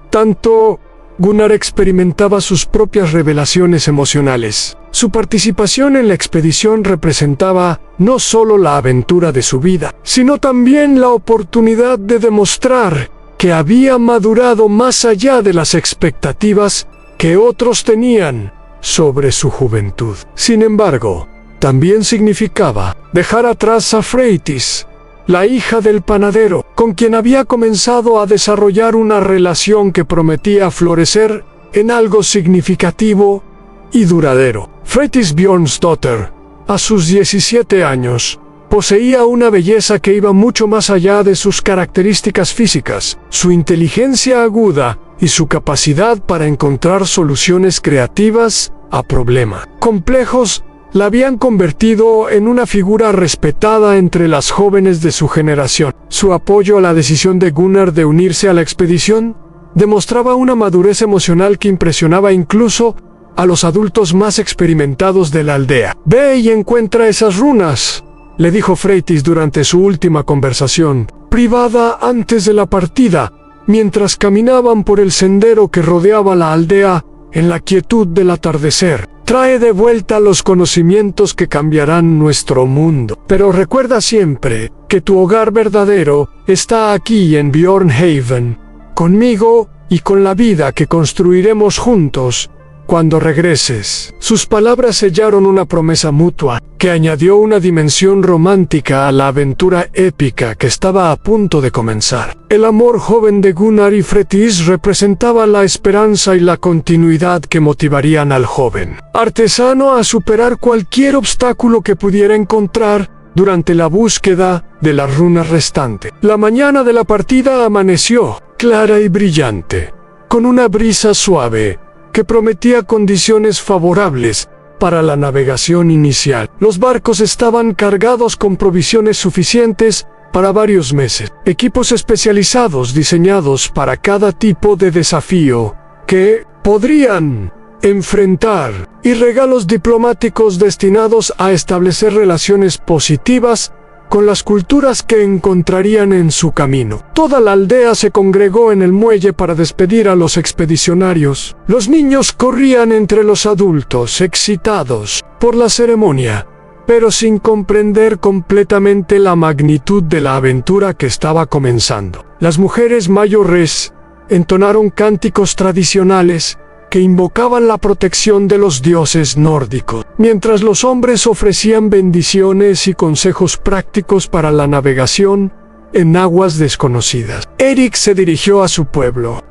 Tanto Gunnar experimentaba sus propias revelaciones emocionales. Su participación en la expedición representaba no solo la aventura de su vida, sino también la oportunidad de demostrar que había madurado más allá de las expectativas que otros tenían sobre su juventud. Sin embargo, también significaba dejar atrás a Freydis, la hija del panadero, con quien había comenzado a desarrollar una relación que prometía florecer en algo significativo y duradero. Freydis Björnsdóttir, a sus 17 años, poseía una belleza que iba mucho más allá de sus características físicas. Su inteligencia aguda y su capacidad para encontrar soluciones creativas a problemas complejos la habían convertido en una figura respetada entre las jóvenes de su generación. Su apoyo a la decisión de Gunnar de unirse a la expedición demostraba una madurez emocional que impresionaba incluso a los adultos más experimentados de la aldea. «Ve y encuentra esas runas», le dijo Freydis durante su última conversación privada antes de la partida, mientras caminaban por el sendero que rodeaba la aldea en la quietud del atardecer. «Trae de vuelta los conocimientos que cambiarán nuestro mundo. Pero recuerda siempre que tu hogar verdadero está aquí en Björnhaven, conmigo y con la vida que construiremos juntos cuando regreses. Sus palabras sellaron una promesa mutua, que añadió una dimensión romántica a la aventura épica que estaba a punto de comenzar. El amor joven de Gunnar y Fretis representaba la esperanza y la continuidad que motivarían al joven artesano a superar cualquier obstáculo que pudiera encontrar durante la búsqueda de las runas restantes. La mañana de la partida amaneció, clara y brillante, con una brisa suave que prometía condiciones favorables para la navegación inicial. Los barcos estaban cargados con provisiones suficientes para varios meses, equipos especializados diseñados para cada tipo de desafío que podrían enfrentar, y regalos diplomáticos destinados a establecer relaciones positivas con las culturas que encontrarían en su camino. Toda la aldea se congregó en el muelle para despedir a los expedicionarios. Los niños corrían entre los adultos, excitados por la ceremonia, pero sin comprender completamente la magnitud de la aventura que estaba comenzando. Las mujeres mayores entonaron cánticos tradicionales que invocaban la protección de los dioses nórdicos, mientras los hombres ofrecían bendiciones y consejos prácticos para la navegación en aguas desconocidas. Eric se dirigió a su pueblo,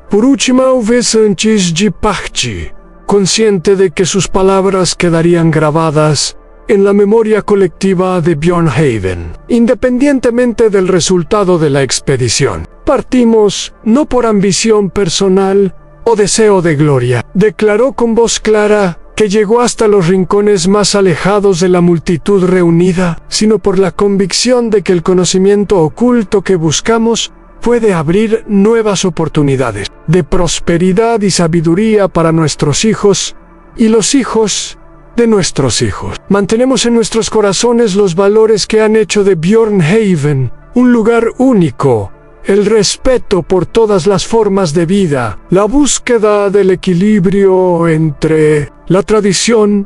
consciente de que sus palabras quedarían grabadas en la memoria colectiva de Björnhaven, independientemente del resultado de la expedición. Partimos no por ambición personal o deseo de gloria, declaró con voz clara, que llegó hasta los rincones más alejados de la multitud reunida, sino por la convicción de que el conocimiento oculto que buscamos puede abrir nuevas oportunidades de prosperidad y sabiduría para nuestros hijos y los hijos de nuestros hijos. Mantenemos en nuestros corazones los valores que han hecho de Björnhaven un lugar único: el respeto por todas las formas de vida, la búsqueda del equilibrio entre la tradición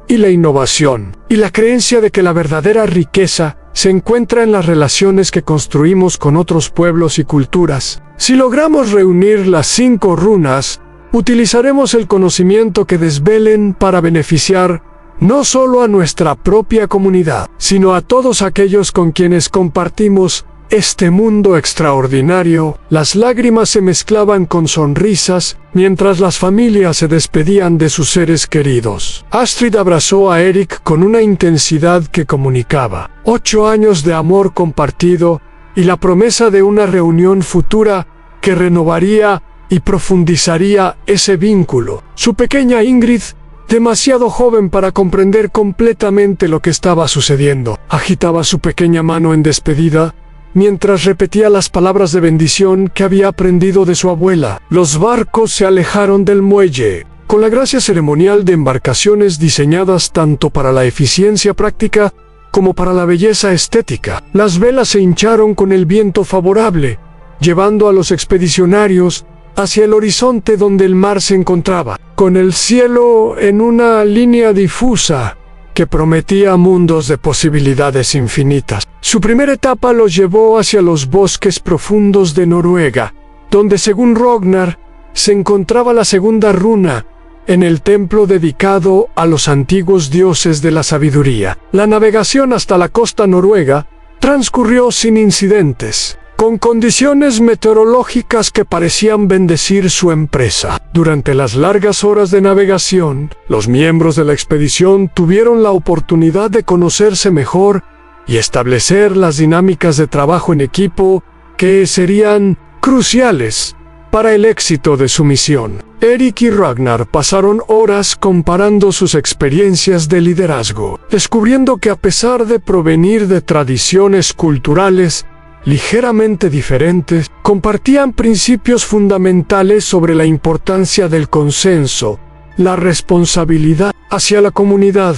y la innovación, y la creencia de que la verdadera riqueza se encuentra en las relaciones que construimos con otros pueblos y culturas. Si logramos reunir las 5 runas, utilizaremos el conocimiento que desvelen para beneficiar no solo a nuestra propia comunidad, sino a todos aquellos con quienes compartimos este mundo extraordinario. Las lágrimas se mezclaban con sonrisas mientras las familias se despedían de sus seres queridos. Astrid abrazó a Eric con una intensidad que comunicaba 8 años de amor compartido y la promesa de una reunión futura que renovaría y profundizaría ese vínculo. Su pequeña Ingrid, demasiado joven para comprender completamente lo que estaba sucediendo, agitaba su pequeña mano en despedida mientras repetía las palabras de bendición que había aprendido de su abuela. Los barcos se alejaron del muelle, con la gracia ceremonial de embarcaciones diseñadas tanto para la eficiencia práctica como para la belleza estética. Las velas se hincharon con el viento favorable, llevando a los expedicionarios hacia el horizonte donde el mar se encontraba, con el cielo en una línea difusa que prometía mundos de posibilidades infinitas. Su primera etapa los llevó hacia los bosques profundos de Noruega, donde según Ragnar se encontraba la segunda runa en el templo dedicado a los antiguos dioses de la sabiduría. La navegación hasta la costa noruega transcurrió sin incidentes, con condiciones meteorológicas que parecían bendecir su empresa. Durante las largas horas de navegación, los miembros de la expedición tuvieron la oportunidad de conocerse mejor y establecer las dinámicas de trabajo en equipo que serían cruciales para el éxito de su misión. Eric y Ragnar pasaron horas comparando sus experiencias de liderazgo, descubriendo que a pesar de provenir de tradiciones culturales ligeramente diferentes, compartían principios fundamentales sobre la importancia del consenso, la responsabilidad hacia la comunidad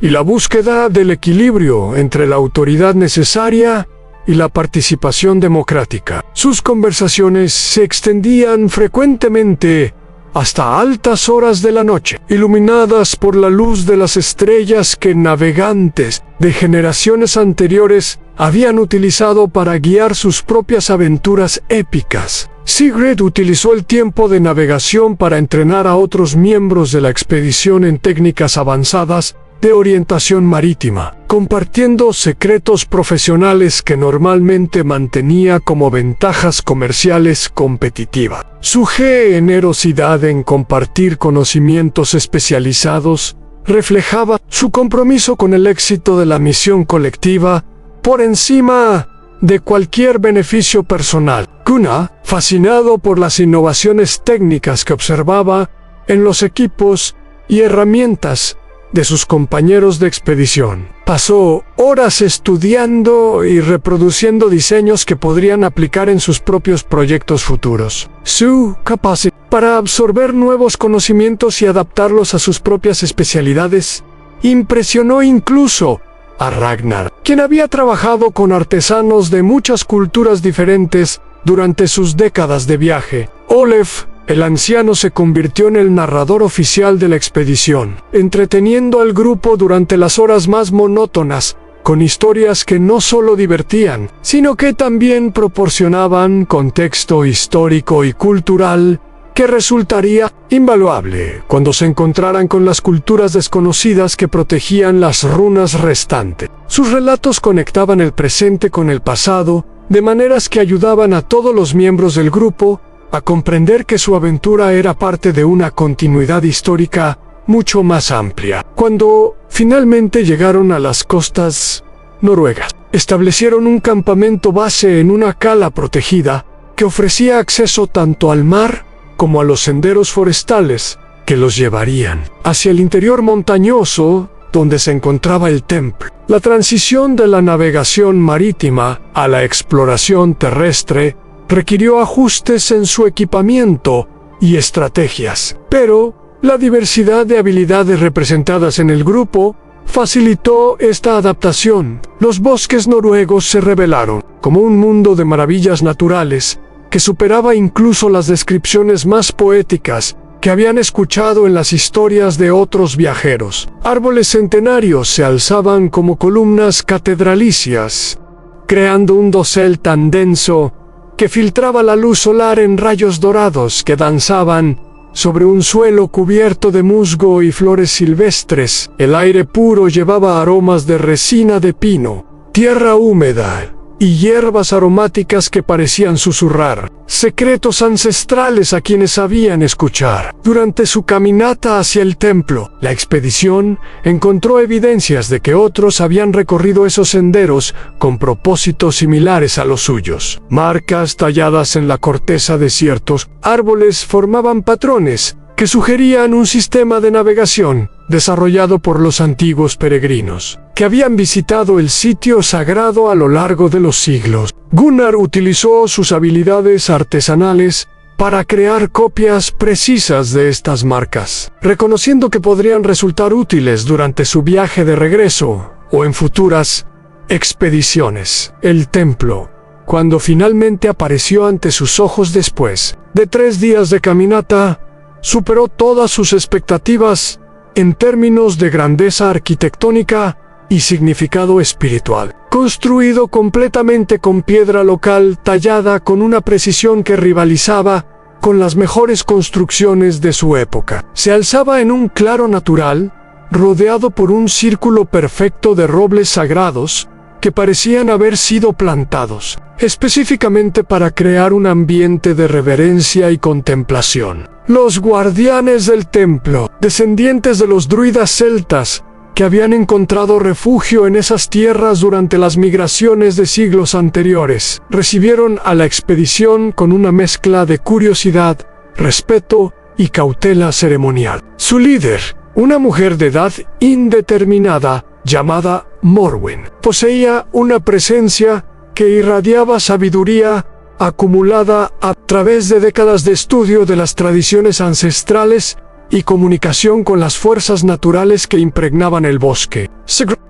y la búsqueda del equilibrio entre la autoridad necesaria y la participación democrática. Sus conversaciones se extendían frecuentemente hasta altas horas de la noche, iluminadas por la luz de las estrellas que navegantes de generaciones anteriores habían utilizado para guiar sus propias aventuras épicas. Sigrid utilizó el tiempo de navegación para entrenar a otros miembros de la expedición en técnicas avanzadas de orientación marítima, compartiendo secretos profesionales que normalmente mantenía como ventajas comerciales competitivas. Su generosidad en compartir conocimientos especializados reflejaba su compromiso con el éxito de la misión colectiva por encima de cualquier beneficio personal. Gunnar, fascinado por las innovaciones técnicas que observaba en los equipos y herramientas de sus compañeros de expedición, pasó horas estudiando y reproduciendo diseños que podrían aplicar en sus propios proyectos futuros. Su capacidad para absorber nuevos conocimientos y adaptarlos a sus propias especialidades impresionó incluso a Ragnar, quien había trabajado con artesanos de muchas culturas diferentes durante sus décadas de viaje. Olaf, el anciano, se convirtió en el narrador oficial de la expedición, entreteniendo al grupo durante las horas más monótonas, con historias que no solo divertían, sino que también proporcionaban contexto histórico y cultural que resultaría invaluable cuando se encontraran con las culturas desconocidas que protegían las runas restantes. Sus relatos conectaban el presente con el pasado, de maneras que ayudaban a todos los miembros del grupo a comprender que su aventura era parte de una continuidad histórica mucho más amplia. Cuando finalmente llegaron a las costas noruegas, establecieron un campamento base en una cala protegida que ofrecía acceso tanto al mar como a los senderos forestales que los llevarían hacia el interior montañoso donde se encontraba el templo. La transición de la navegación marítima a la exploración terrestre requirió ajustes en su equipamiento y estrategias, pero la diversidad de habilidades representadas en el grupo facilitó esta adaptación. Los bosques noruegos se revelaron como un mundo de maravillas naturales que superaba incluso las descripciones más poéticas que habían escuchado en las historias de otros viajeros. Árboles centenarios se alzaban como columnas catedralicias, creando un dosel tan denso que filtraba la luz solar en rayos dorados que danzaban sobre un suelo cubierto de musgo y flores silvestres. El aire puro llevaba aromas de resina de pino, tierra húmeda y hierbas aromáticas que parecían susurrar secretos ancestrales a quienes sabían escuchar. Durante su caminata hacia el templo, la expedición encontró evidencias de que otros habían recorrido esos senderos con propósitos similares a los suyos. Marcas talladas en la corteza de ciertos árboles formaban patrones que sugerían un sistema de navegación desarrollado por los antiguos peregrinos, que habían visitado el sitio sagrado a lo largo de los siglos. Gunnar utilizó sus habilidades artesanales para crear copias precisas de estas marcas, reconociendo que podrían resultar útiles durante su viaje de regreso o en futuras expediciones. El templo, cuando finalmente apareció ante sus ojos después de 3 días de caminata, superó todas sus expectativas en términos de grandeza arquitectónica y significado espiritual. Construido completamente con piedra local tallada con una precisión que rivalizaba con las mejores construcciones de su época. Se alzaba en un claro natural, rodeado por un círculo perfecto de robles sagrados que parecían haber sido plantados específicamente para crear un ambiente de reverencia y contemplación. Los guardianes del templo, descendientes de los druidas celtas, que habían encontrado refugio en esas tierras durante las migraciones de siglos anteriores, recibieron a la expedición con una mezcla de curiosidad, respeto y cautela ceremonial. Su líder, una mujer de edad indeterminada llamada Morwen, poseía una presencia que irradiaba sabiduría acumulada a través de décadas de estudio de las tradiciones ancestrales y comunicación con las fuerzas naturales que impregnaban el bosque.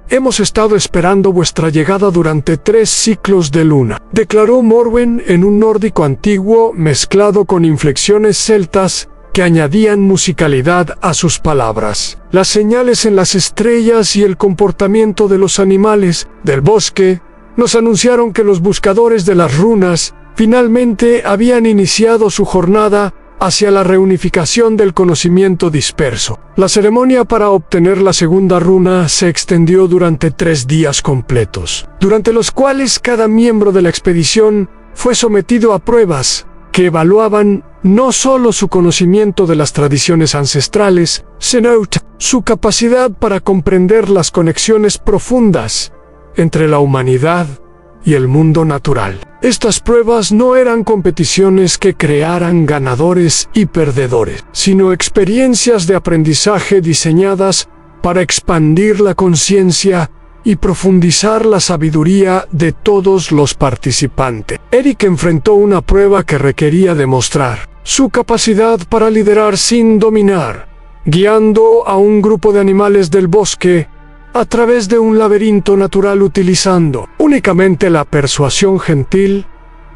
Hemos estado esperando vuestra llegada durante 3 ciclos de luna, declaró Morwen en un nórdico antiguo mezclado con inflexiones celtas que añadían musicalidad a sus palabras. Las señales en las estrellas y el comportamiento de los animales del bosque nos anunciaron que los buscadores de las runas finalmente habían iniciado su jornada hacia la reunificación del conocimiento disperso. La ceremonia para obtener la segunda runa se extendió durante 3 días completos, durante los cuales cada miembro de la expedición fue sometido a pruebas que evaluaban no solo su conocimiento de las tradiciones ancestrales, sino su capacidad para comprender las conexiones profundas entre la humanidad y el mundo natural. Estas pruebas no eran competiciones que crearan ganadores y perdedores, sino experiencias de aprendizaje diseñadas para expandir la conciencia y profundizar la sabiduría de todos los participantes. Eric enfrentó una prueba que requería demostrar su capacidad para liderar sin dominar, guiando a un grupo de animales del bosque a través de un laberinto natural utilizando únicamente la persuasión gentil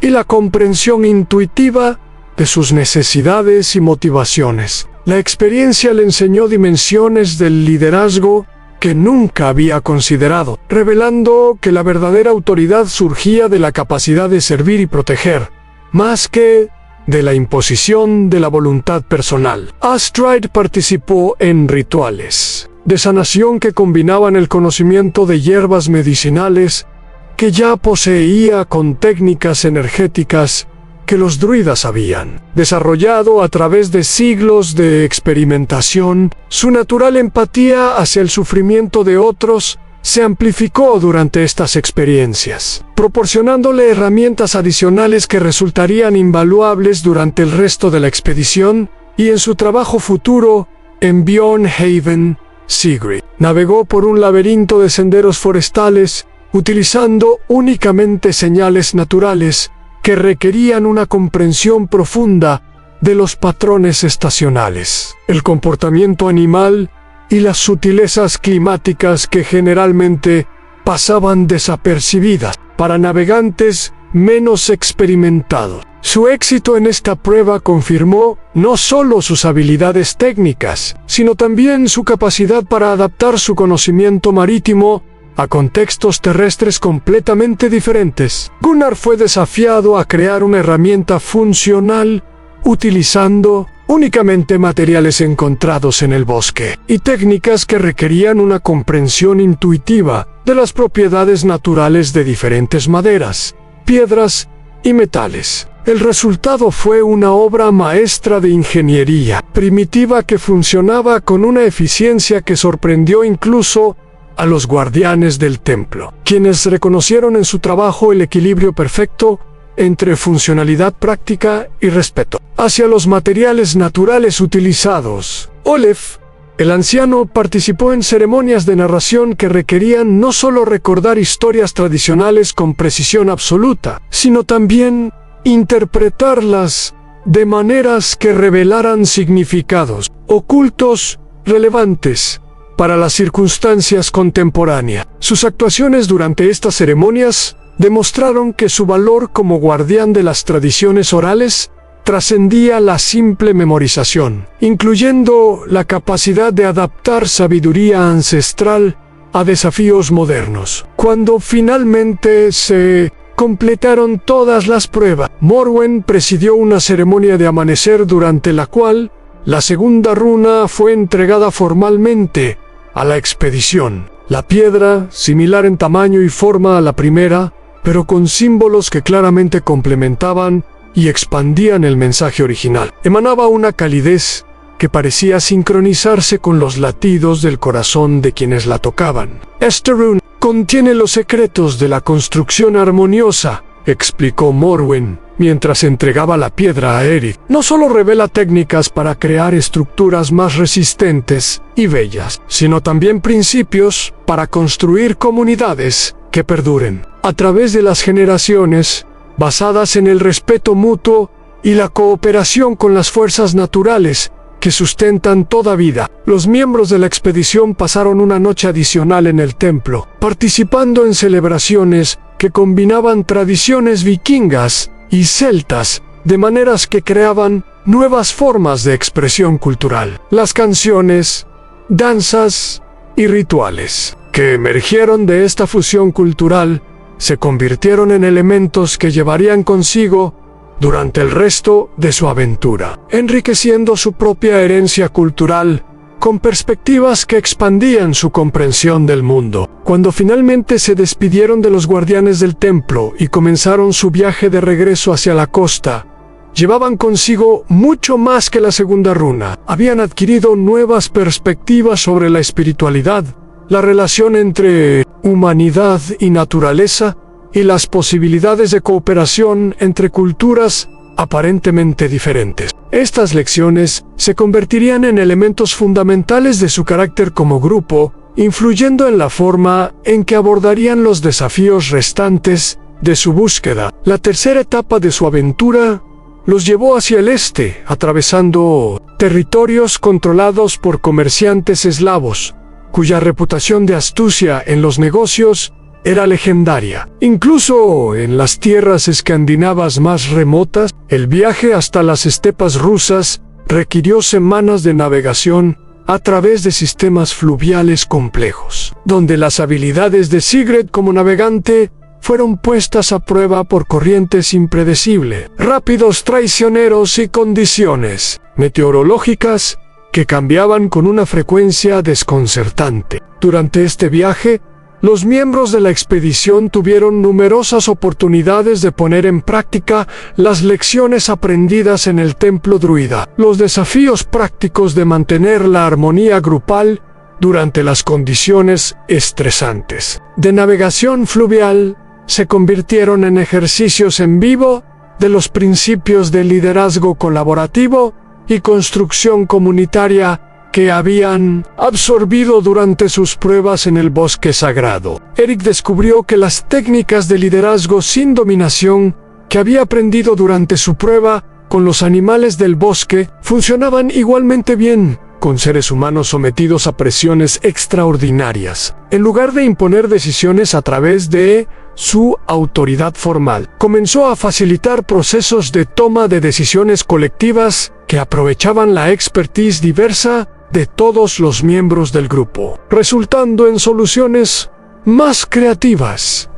y la comprensión intuitiva de sus necesidades y motivaciones. La experiencia le enseñó dimensiones del liderazgo que nunca había considerado, revelando que la verdadera autoridad surgía de la capacidad de servir y proteger, más que de la imposición de la voluntad personal. Astrid participó en rituales de sanación que combinaban el conocimiento de hierbas medicinales que ya poseía con técnicas energéticas que los druidas habían desarrollado a través de siglos de experimentación. Su natural empatía hacia el sufrimiento de otros se amplificó durante estas experiencias, proporcionándole herramientas adicionales que resultarían invaluables durante el resto de la expedición y en su trabajo futuro en Björnhaven. Sigrid navegó por un laberinto de senderos forestales, utilizando únicamente señales naturales que requerían una comprensión profunda de los patrones estacionales, el comportamiento animal y las sutilezas climáticas que generalmente pasaban desapercibidas para navegantes menos experimentados. Su éxito en esta prueba confirmó no solo sus habilidades técnicas, sino también su capacidad para adaptar su conocimiento marítimo a contextos terrestres completamente diferentes. Gunnar fue desafiado a crear una herramienta funcional utilizando únicamente materiales encontrados en el bosque y técnicas que requerían una comprensión intuitiva de las propiedades naturales de diferentes maderas, piedras y metales. El resultado fue una obra maestra de ingeniería primitiva que funcionaba con una eficiencia que sorprendió incluso a los guardianes del templo, quienes reconocieron en su trabajo el equilibrio perfecto entre funcionalidad práctica y respeto hacia los materiales naturales utilizados. Olaf, el anciano, participó en ceremonias de narración que requerían no solo recordar historias tradicionales con precisión absoluta, sino también interpretarlas de maneras que revelaran significados ocultos relevantes para las circunstancias contemporáneas. Sus actuaciones durante estas ceremonias demostraron que su valor como guardián de las tradiciones orales trascendía la simple memorización, incluyendo la capacidad de adaptar sabiduría ancestral a desafíos modernos. Cuando finalmente se completaron todas las pruebas, Morwen presidió una ceremonia de amanecer durante la cual la segunda runa fue entregada formalmente a la expedición. La piedra, similar en tamaño y forma a la primera, pero con símbolos que claramente complementaban y expandían el mensaje original, emanaba una calidez que parecía sincronizarse con los latidos del corazón de quienes la tocaban. Esta runa contiene los secretos de la construcción armoniosa, explicó Morwen, mientras entregaba la piedra a Eric. No solo revela técnicas para crear estructuras más resistentes y bellas, sino también principios para construir comunidades que perduren a través de las generaciones, basadas en el respeto mutuo y la cooperación con las fuerzas naturales que sustentan toda vida. Los miembros de la expedición pasaron una noche adicional en el templo, participando en celebraciones que combinaban tradiciones vikingas y celtas, de maneras que creaban nuevas formas de expresión cultural. Las canciones, danzas y rituales que emergieron de esta fusión cultural se convirtieron en elementos que llevarían consigo durante el resto de su aventura, enriqueciendo su propia herencia cultural con perspectivas que expandían su comprensión del mundo. Cuando finalmente se despidieron de los guardianes del templo y comenzaron su viaje de regreso hacia la costa, llevaban consigo mucho más que la segunda runa. Habían adquirido nuevas perspectivas sobre la espiritualidad, la relación entre humanidad y naturaleza, y las posibilidades de cooperación entre culturas aparentemente diferentes. Estas lecciones se convertirían en elementos fundamentales de su carácter como grupo, influyendo en la forma en que abordarían los desafíos restantes de su búsqueda. La tercera etapa de su aventura los llevó hacia el este, atravesando territorios controlados por comerciantes eslavos, cuya reputación de astucia en los negocios era legendaria. Incluso en las tierras escandinavas más remotas, el viaje hasta las estepas rusas requirió semanas de navegación a través de sistemas fluviales complejos, donde las habilidades de Sigrid como navegante fueron puestas a prueba por corrientes impredecibles, rápidos traicioneros y condiciones meteorológicas que cambiaban con una frecuencia desconcertante. Durante este viaje, los miembros de la expedición tuvieron numerosas oportunidades de poner en práctica las lecciones aprendidas en el templo druida. Los desafíos prácticos de mantener la armonía grupal durante las condiciones estresantes de navegación fluvial se convirtieron en ejercicios en vivo de los principios de liderazgo colaborativo y construcción comunitaria que habían absorbido durante sus pruebas en el bosque sagrado. Eric descubrió que las técnicas de liderazgo sin dominación que había aprendido durante su prueba con los animales del bosque funcionaban igualmente bien con seres humanos sometidos a presiones extraordinarias. En lugar de imponer decisiones a través de su autoridad formal, comenzó a facilitar procesos de toma de decisiones colectivas que aprovechaban la expertise diversa de todos los miembros del grupo, resultando en soluciones más creativas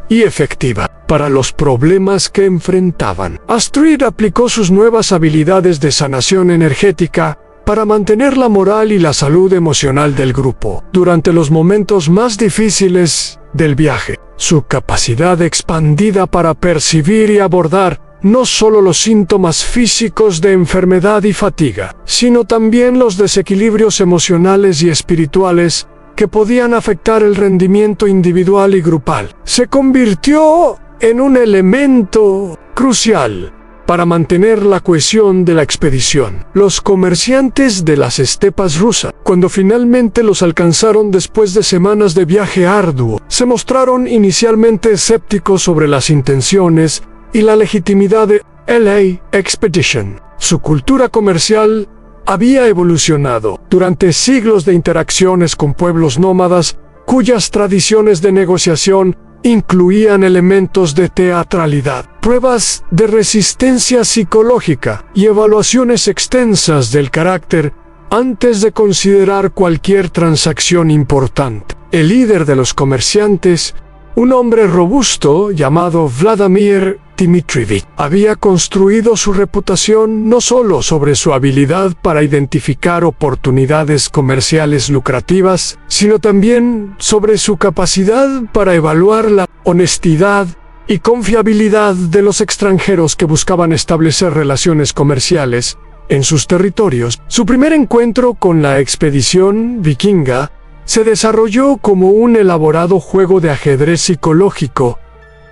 y efectivas para los problemas que enfrentaban. Astrid aplicó sus nuevas habilidades de sanación energética para mantener la moral y la salud emocional del grupo durante los momentos más difíciles del viaje. Su capacidad expandida para percibir y abordar no solo los síntomas físicos de enfermedad y fatiga, sino también los desequilibrios emocionales y espirituales que podían afectar el rendimiento individual y grupal, se convirtió en un elemento crucial para mantener la cohesión de la expedición. Los comerciantes de las estepas rusas, cuando finalmente los alcanzaron después de semanas de viaje arduo, se mostraron inicialmente escépticos sobre las intenciones y la legitimidad de LA Expedition. Su cultura comercial había evolucionado durante siglos de interacciones con pueblos nómadas, cuyas tradiciones de negociación incluían elementos de teatralidad, pruebas de resistencia psicológica y evaluaciones extensas del carácter antes de considerar cualquier transacción importante. El líder de los comerciantes, un hombre robusto llamado Vladimir Dmitrievich, había construido su reputación no solo sobre su habilidad para identificar oportunidades comerciales lucrativas, sino también sobre su capacidad para evaluar la honestidad y confiabilidad de los extranjeros que buscaban establecer relaciones comerciales en sus territorios. Su primer encuentro con la expedición vikinga se desarrolló como un elaborado juego de ajedrez psicológico,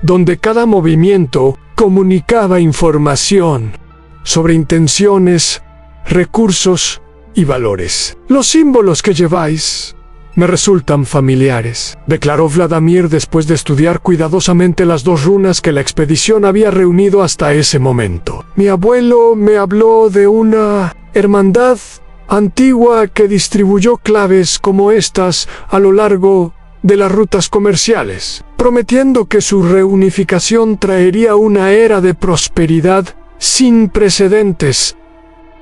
donde cada movimiento comunicaba información sobre intenciones, recursos y valores. Los símbolos que lleváis me resultan familiares, declaró Vladimir después de estudiar cuidadosamente las dos runas que la expedición había reunido hasta ese momento. Mi abuelo me habló de una hermandad antigua que distribuyó claves como estas a lo largo de las rutas comerciales, prometiendo que su reunificación traería una era de prosperidad sin precedentes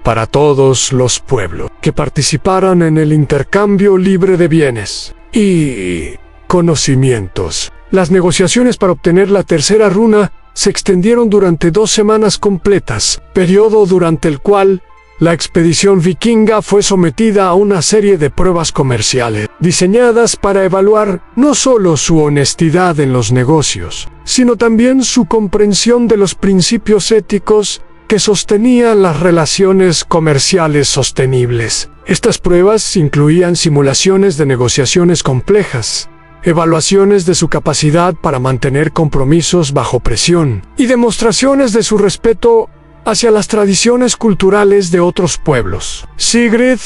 para todos los pueblos que participaran en el intercambio libre de bienes y conocimientos. Las negociaciones para obtener la tercera runa se extendieron durante 2 semanas completas, periodo durante el cual la expedición vikinga fue sometida a una serie de pruebas comerciales, diseñadas para evaluar no solo su honestidad en los negocios, sino también su comprensión de los principios éticos que sostenían las relaciones comerciales sostenibles. Estas pruebas incluían simulaciones de negociaciones complejas, evaluaciones de su capacidad para mantener compromisos bajo presión y demostraciones de su respeto hacia las tradiciones culturales de otros pueblos. Sigrid,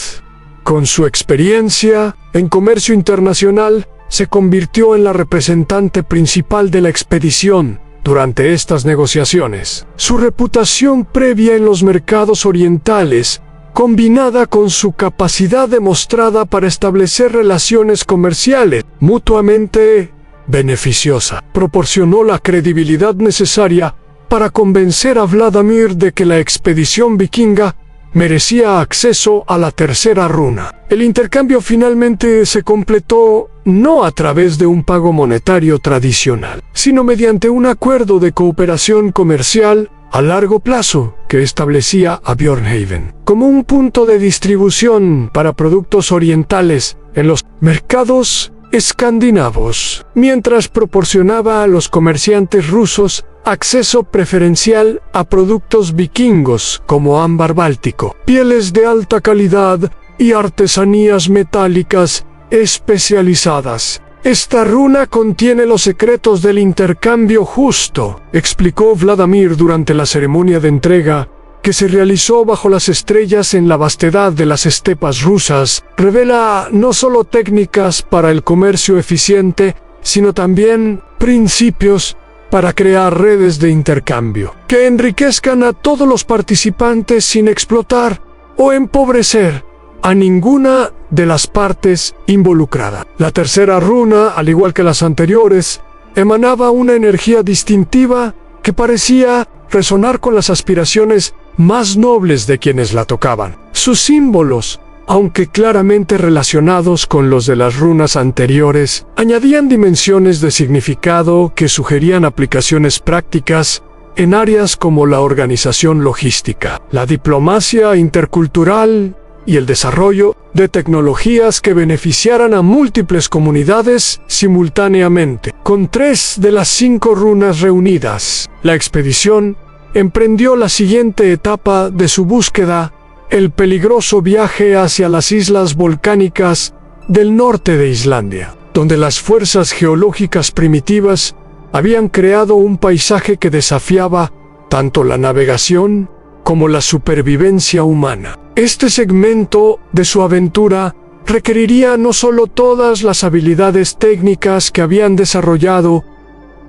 con su experiencia en comercio internacional, se convirtió en la representante principal de la expedición durante estas negociaciones. Su reputación previa en los mercados orientales, combinada con su capacidad demostrada para establecer relaciones comerciales mutuamente beneficiosas, proporcionó la credibilidad necesaria para convencer a Vladimir de que la expedición vikinga merecía acceso a la tercera runa. El intercambio finalmente se completó no a través de un pago monetario tradicional, sino mediante un acuerdo de cooperación comercial a largo plazo que establecía a Björnhaven como un punto de distribución para productos orientales en los mercados escandinavos, mientras proporcionaba a los comerciantes rusos acceso preferencial a productos vikingos como ámbar báltico, pieles de alta calidad y artesanías metálicas especializadas. Esta runa contiene los secretos del intercambio justo, explicó Vladimir durante la ceremonia de entrega, que se realizó bajo las estrellas en la vastedad de las estepas rusas. Revela no solo técnicas para el comercio eficiente, sino también principios para crear redes de intercambio que enriquezcan a todos los participantes sin explotar o empobrecer a ninguna de las partes involucradas. La tercera runa, al igual que las anteriores, emanaba una energía distintiva que parecía resonar con las aspiraciones más nobles de quienes la tocaban. Sus símbolos, aunque claramente relacionados con los de las runas anteriores, añadían dimensiones de significado que sugerían aplicaciones prácticas en áreas como la organización logística, la diplomacia intercultural y el desarrollo de tecnologías que beneficiaran a múltiples comunidades simultáneamente. Con 3 de las 5 runas reunidas, la expedición emprendió la siguiente etapa de su búsqueda: el peligroso viaje hacia las islas volcánicas del norte de Islandia, donde las fuerzas geológicas primitivas habían creado un paisaje que desafiaba tanto la navegación como la supervivencia humana. Este segmento de su aventura requeriría no solo todas las habilidades técnicas que habían desarrollado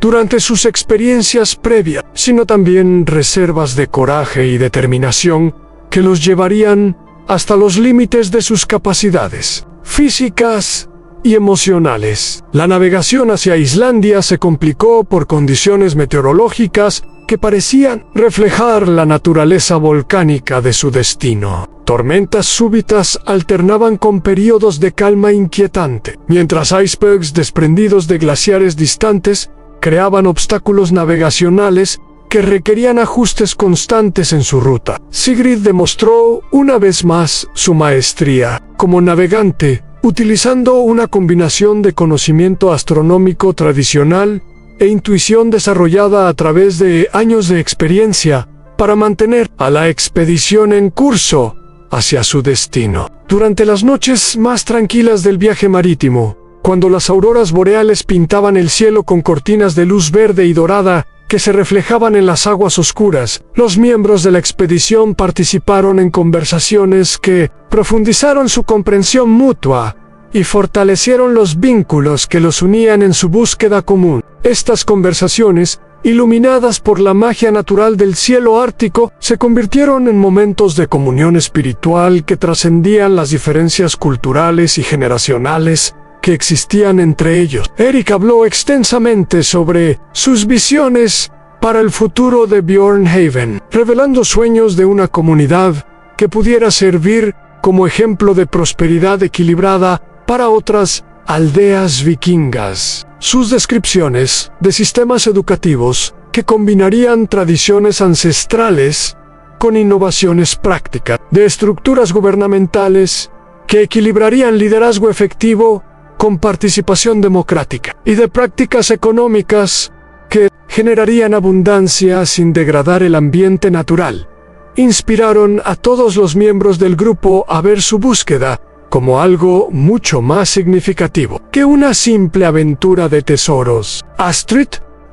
durante sus experiencias previas, sino también reservas de coraje y determinación que los llevarían hasta los límites de sus capacidades físicas y emocionales. La navegación hacia Islandia se complicó por condiciones meteorológicas que parecían reflejar la naturaleza volcánica de su destino. Tormentas súbitas alternaban con periodos de calma inquietante, mientras icebergs desprendidos de glaciares distantes creaban obstáculos navegacionales que requerían ajustes constantes en su ruta. Sigrid demostró una vez más su maestría como navegante, utilizando una combinación de conocimiento astronómico tradicional e intuición desarrollada a través de años de experiencia para mantener a la expedición en curso hacia su destino. Durante las noches más tranquilas del viaje marítimo, cuando las auroras boreales pintaban el cielo con cortinas de luz verde y dorada que se reflejaban en las aguas oscuras, los miembros de la expedición participaron en conversaciones que profundizaron su comprensión mutua y fortalecieron los vínculos que los unían en su búsqueda común. Estas conversaciones, iluminadas por la magia natural del cielo ártico, se convirtieron en momentos de comunión espiritual que trascendían las diferencias culturales y generacionales que existían entre ellos. Eric habló extensamente sobre sus visiones para el futuro de Björnhaven, revelando sueños de una comunidad que pudiera servir como ejemplo de prosperidad equilibrada para otras aldeas vikingas. Sus descripciones de sistemas educativos que combinarían tradiciones ancestrales con innovaciones prácticas, de estructuras gubernamentales que equilibrarían liderazgo efectivo con participación democrática, y de prácticas económicas que generarían abundancia sin degradar el ambiente natural, inspiraron a todos los miembros del grupo a ver su búsqueda como algo mucho más significativo que una simple aventura de tesoros. Astrid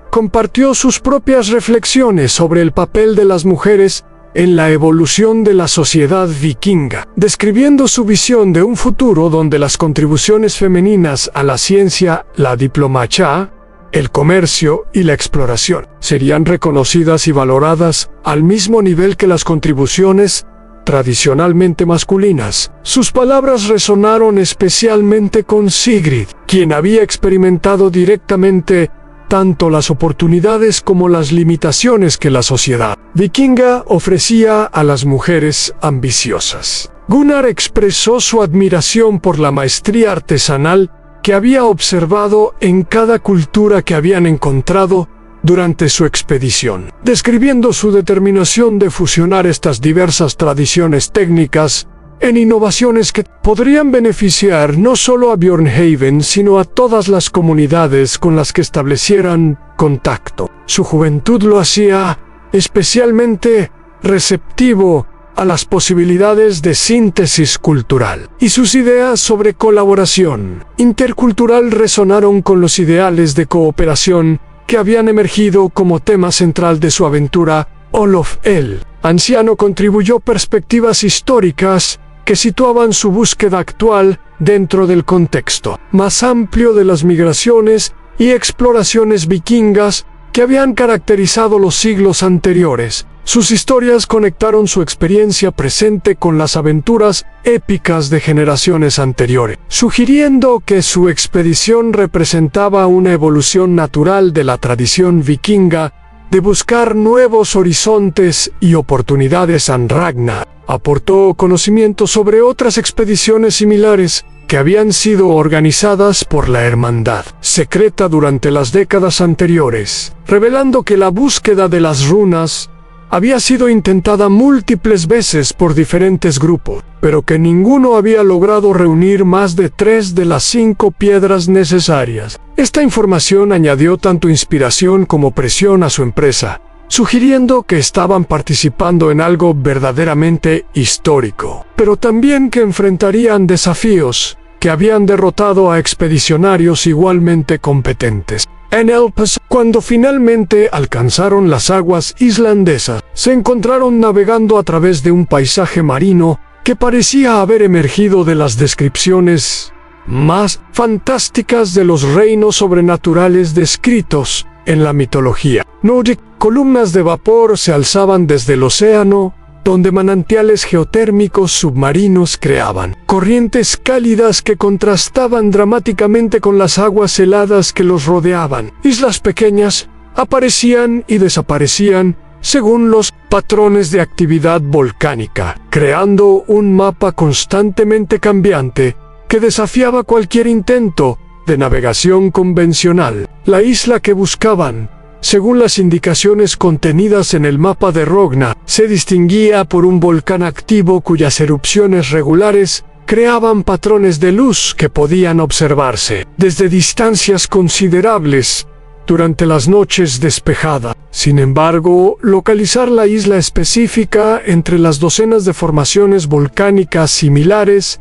compartió sus propias reflexiones sobre el papel de las mujeres en la evolución de la sociedad vikinga, describiendo su visión de un futuro donde las contribuciones femeninas a la ciencia, la diplomacia, el comercio y la exploración serían reconocidas y valoradas al mismo nivel que las contribuciones tradicionalmente masculinas. Sus palabras resonaron especialmente con Sigrid, quien había experimentado directamente tanto las oportunidades como las limitaciones que la sociedad vikinga ofrecía a las mujeres ambiciosas. Gunnar expresó su admiración por la maestría artesanal que había observado en cada cultura que habían encontrado durante su expedición, describiendo su determinación de fusionar estas diversas tradiciones técnicas en innovaciones que podrían beneficiar no solo a Björnhaven, sino a todas las comunidades con las que establecieran contacto. Su juventud lo hacía especialmente receptivo a las posibilidades de síntesis cultural, y sus ideas sobre colaboración intercultural resonaron con los ideales de cooperación que habían emergido como tema central de su aventura. Olof el anciano contribuyó perspectivas históricas que situaban su búsqueda actual dentro del contexto más amplio de las migraciones y exploraciones vikingas que habían caracterizado los siglos anteriores. Sus historias conectaron su experiencia presente con las aventuras épicas de generaciones anteriores, sugiriendo que su expedición representaba una evolución natural de la tradición vikinga de buscar nuevos horizontes y oportunidades. Ragnar aportó conocimiento sobre otras expediciones similares que habían sido organizadas por la Hermandad Secreta durante las décadas anteriores, revelando que la búsqueda de las runas había sido intentada múltiples veces por diferentes grupos, pero que ninguno había logrado reunir más de 3 de las 5 piedras necesarias. Esta información añadió tanto inspiración como presión a su empresa, sugiriendo que estaban participando en algo verdaderamente histórico, pero también que enfrentarían desafíos que habían derrotado a expedicionarios igualmente competentes. En el pasado, cuando finalmente alcanzaron las aguas islandesas, se encontraron navegando a través de un paisaje marino que parecía haber emergido de las descripciones más fantásticas de los reinos sobrenaturales descritos en la mitología nórdica. Columnas de vapor se alzaban desde el océano, donde manantiales geotérmicos submarinos creaban corrientes cálidas que contrastaban dramáticamente con las aguas heladas que los rodeaban. Islas pequeñas aparecían y desaparecían según los patrones de actividad volcánica, creando un mapa constantemente cambiante que desafiaba cualquier intento de navegación convencional. La isla que buscaban, según las indicaciones contenidas en el mapa de Rogna, se distinguía por un volcán activo cuyas erupciones regulares creaban patrones de luz que podían observarse desde distancias considerables durante las noches despejadas. Sin embargo, localizar la isla específica entre las docenas de formaciones volcánicas similares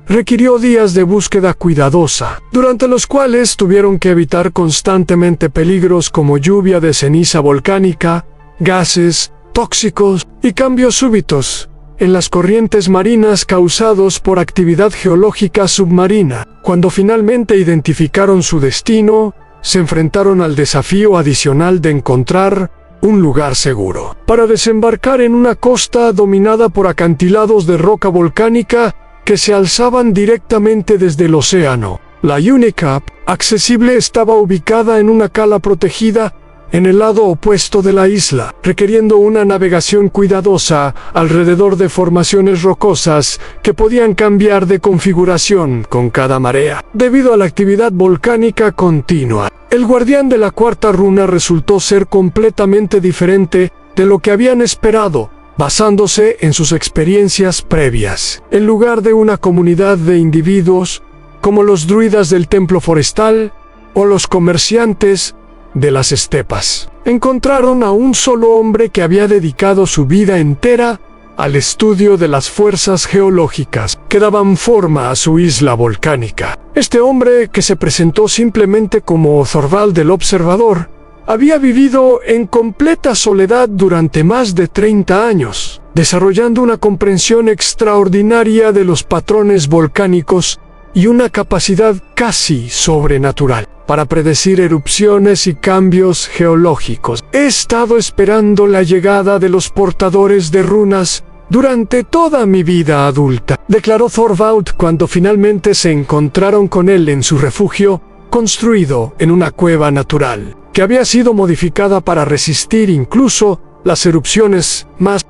requirió días de búsqueda cuidadosa, durante los cuales tuvieron que evitar constantemente peligros como lluvia de ceniza volcánica, gases tóxicos y cambios súbitos en las corrientes marinas causados por actividad geológica submarina. Cuando finalmente identificaron su destino, se enfrentaron al desafío adicional de encontrar un lugar seguro para desembarcar en una costa dominada por acantilados de roca volcánica que se alzaban directamente desde el océano. La Unicap, accesible, estaba ubicada en una cala protegida en el lado opuesto de la isla, requiriendo una navegación cuidadosa alrededor de formaciones rocosas que podían cambiar de configuración con cada marea, debido a la actividad volcánica continua. El guardián de la cuarta runa resultó ser completamente diferente de lo que habían esperado, basándose en sus experiencias previas. En lugar de una comunidad de individuos, como los druidas del templo forestal o los comerciantes de las estepas, encontraron a un solo hombre que había dedicado su vida entera al estudio de las fuerzas geológicas que daban forma a su isla volcánica. Este hombre, que se presentó simplemente como Thorvald el Observador, había vivido en completa soledad durante más de 30 años, desarrollando una comprensión extraordinaria de los patrones volcánicos y una capacidad casi sobrenatural para predecir erupciones y cambios geológicos. He estado esperando la llegada de los portadores de runas durante toda mi vida adulta, declaró Thorvald cuando finalmente se encontraron con él en su refugio, construido en una cueva natural, que había sido modificada para resistir incluso las erupciones más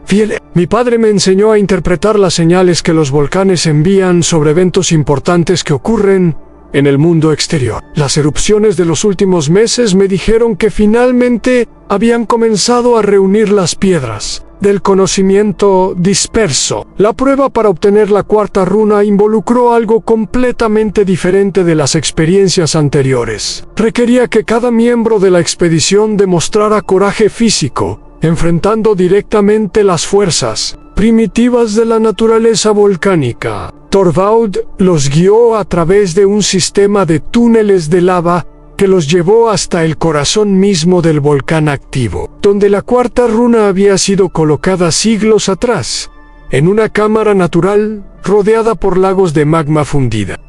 fieles. Mi padre me enseñó a interpretar las señales que los volcanes envían sobre eventos importantes que ocurren en el mundo exterior. Las erupciones de los últimos meses me dijeron que finalmente habían comenzado a reunir las piedras del conocimiento disperso. La prueba para obtener la cuarta runa involucró algo completamente diferente de las experiencias anteriores. Requería que cada miembro de la expedición demostrara coraje físico, enfrentando directamente las fuerzas primitivas de la naturaleza volcánica. Thorvald los guió a través de un sistema de túneles de lava que los llevó hasta el corazón mismo del volcán activo, donde la cuarta runa había sido colocada siglos atrás, en una cámara natural rodeada por lagos de magma fundida.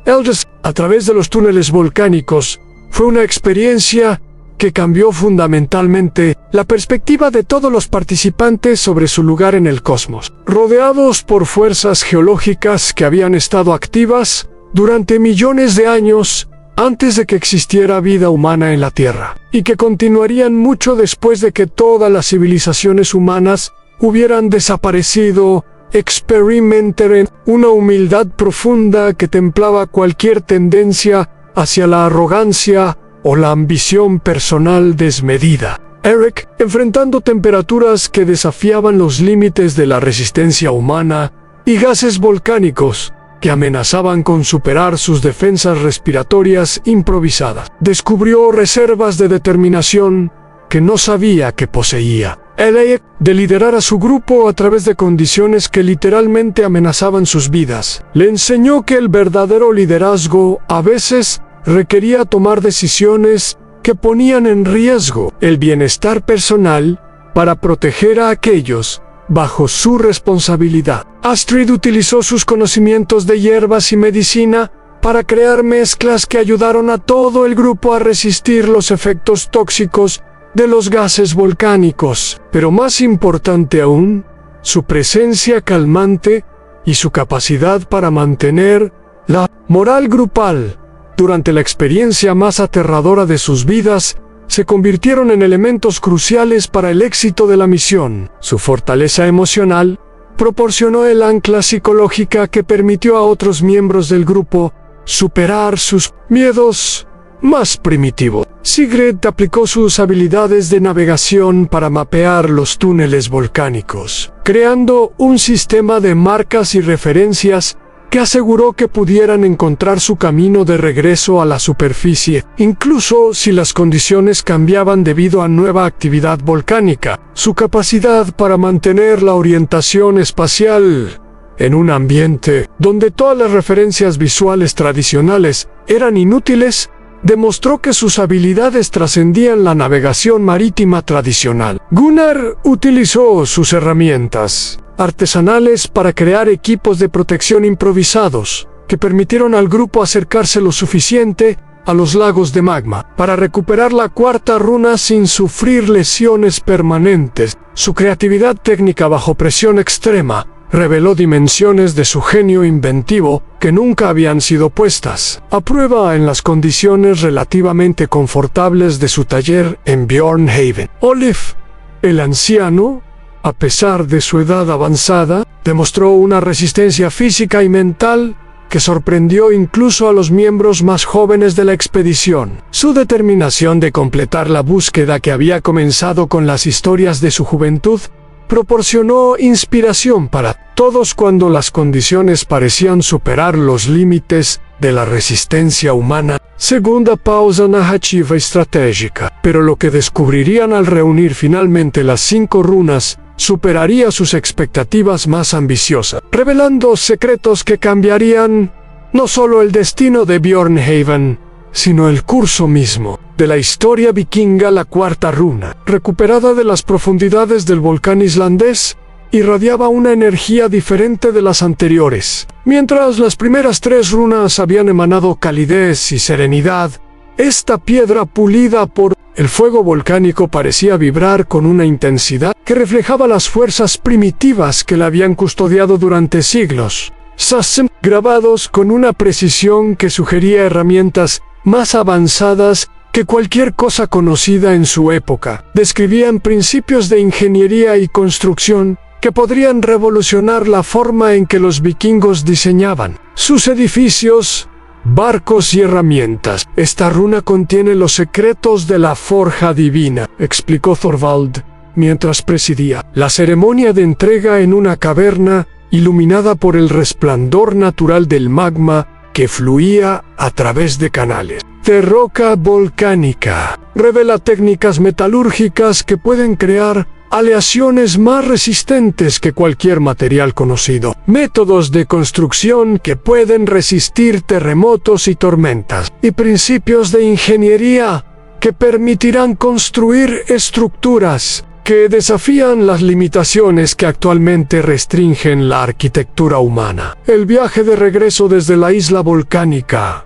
A través de los túneles volcánicos, fue una experiencia que cambió fundamentalmente la perspectiva de todos los participantes sobre su lugar en el cosmos. Rodeados por fuerzas geológicas que habían estado activas durante millones de años antes de que existiera vida humana en la Tierra, y que continuarían mucho después de que todas las civilizaciones humanas hubieran desaparecido, experimentaron una humildad profunda que templaba cualquier tendencia hacia la arrogancia o la ambición personal desmedida. Eric, enfrentando temperaturas que desafiaban los límites de la resistencia humana y gases volcánicos que amenazaban con superar sus defensas respiratorias improvisadas, descubrió reservas de determinación que no sabía que poseía. Elliot, de liderar a su grupo a través de condiciones que literalmente amenazaban sus vidas, le enseñó que el verdadero liderazgo a veces requería tomar decisiones que ponían en riesgo el bienestar personal para proteger a aquellos bajo su responsabilidad. Astrid utilizó sus conocimientos de hierbas y medicina para crear mezclas que ayudaron a todo el grupo a resistir los efectos tóxicos de los gases volcánicos. Pero más importante aún, su presencia calmante y su capacidad para mantener la moral grupal durante la experiencia más aterradora de sus vidas se convirtieron en elementos cruciales para el éxito de la misión. Su fortaleza emocional proporcionó el ancla psicológica que permitió a otros miembros del grupo superar sus miedos más primitivos. Sigrid aplicó sus habilidades de navegación para mapear los túneles volcánicos, creando un sistema de marcas y referencias que aseguró que pudieran encontrar su camino de regreso a la superficie, incluso si las condiciones cambiaban debido a nueva actividad volcánica. Su capacidad para mantener la orientación espacial en un ambiente donde todas las referencias visuales tradicionales eran inútiles, demostró que sus habilidades trascendían la navegación marítima tradicional. Gunnar utilizó sus herramientas artesanales para crear equipos de protección improvisados, que permitieron al grupo acercarse lo suficiente a los lagos de magma para recuperar la cuarta runa sin sufrir lesiones permanentes. Su creatividad técnica bajo presión extrema reveló dimensiones de su genio inventivo que nunca habían sido puestas a prueba en las condiciones relativamente confortables de su taller en Björnhaven. Olif, el anciano, a pesar de su edad avanzada, demostró una resistencia física y mental que sorprendió incluso a los miembros más jóvenes de la expedición. Su determinación de completar la búsqueda que había comenzado con las historias de su juventud proporcionó inspiración para todos cuando las condiciones parecían superar los límites de la resistencia humana. Segunda pausa narrativa estratégica. Pero lo que descubrirían al reunir finalmente las 5 runas superaría sus expectativas más ambiciosas, revelando secretos que cambiarían no solo el destino de Björnhaven, sino el curso mismo de la historia vikinga. La cuarta runa, recuperada de las profundidades del volcán islandés, irradiaba una energía diferente de las anteriores. Mientras las primeras 3 runas habían emanado calidez y serenidad, esta piedra pulida por el fuego volcánico parecía vibrar con una intensidad que reflejaba las fuerzas primitivas que la habían custodiado durante siglos. Sassem, grabados con una precisión que sugería herramientas más avanzadas que cualquier cosa conocida en su época, describían principios de ingeniería y construcción que podrían revolucionar la forma en que los vikingos diseñaban sus edificios, barcos y herramientas. Esta runa contiene los secretos de la forja divina, explicó Thorvald mientras presidía la ceremonia de entrega en una caverna iluminada por el resplandor natural del magma que fluía a través de canales de roca volcánica. Revela técnicas metalúrgicas que pueden crear aleaciones más resistentes que cualquier material conocido, métodos de construcción que pueden resistir terremotos y tormentas, y principios de ingeniería que permitirán construir estructuras que desafían las limitaciones que actualmente restringen la arquitectura humana. El viaje de regreso desde la isla volcánica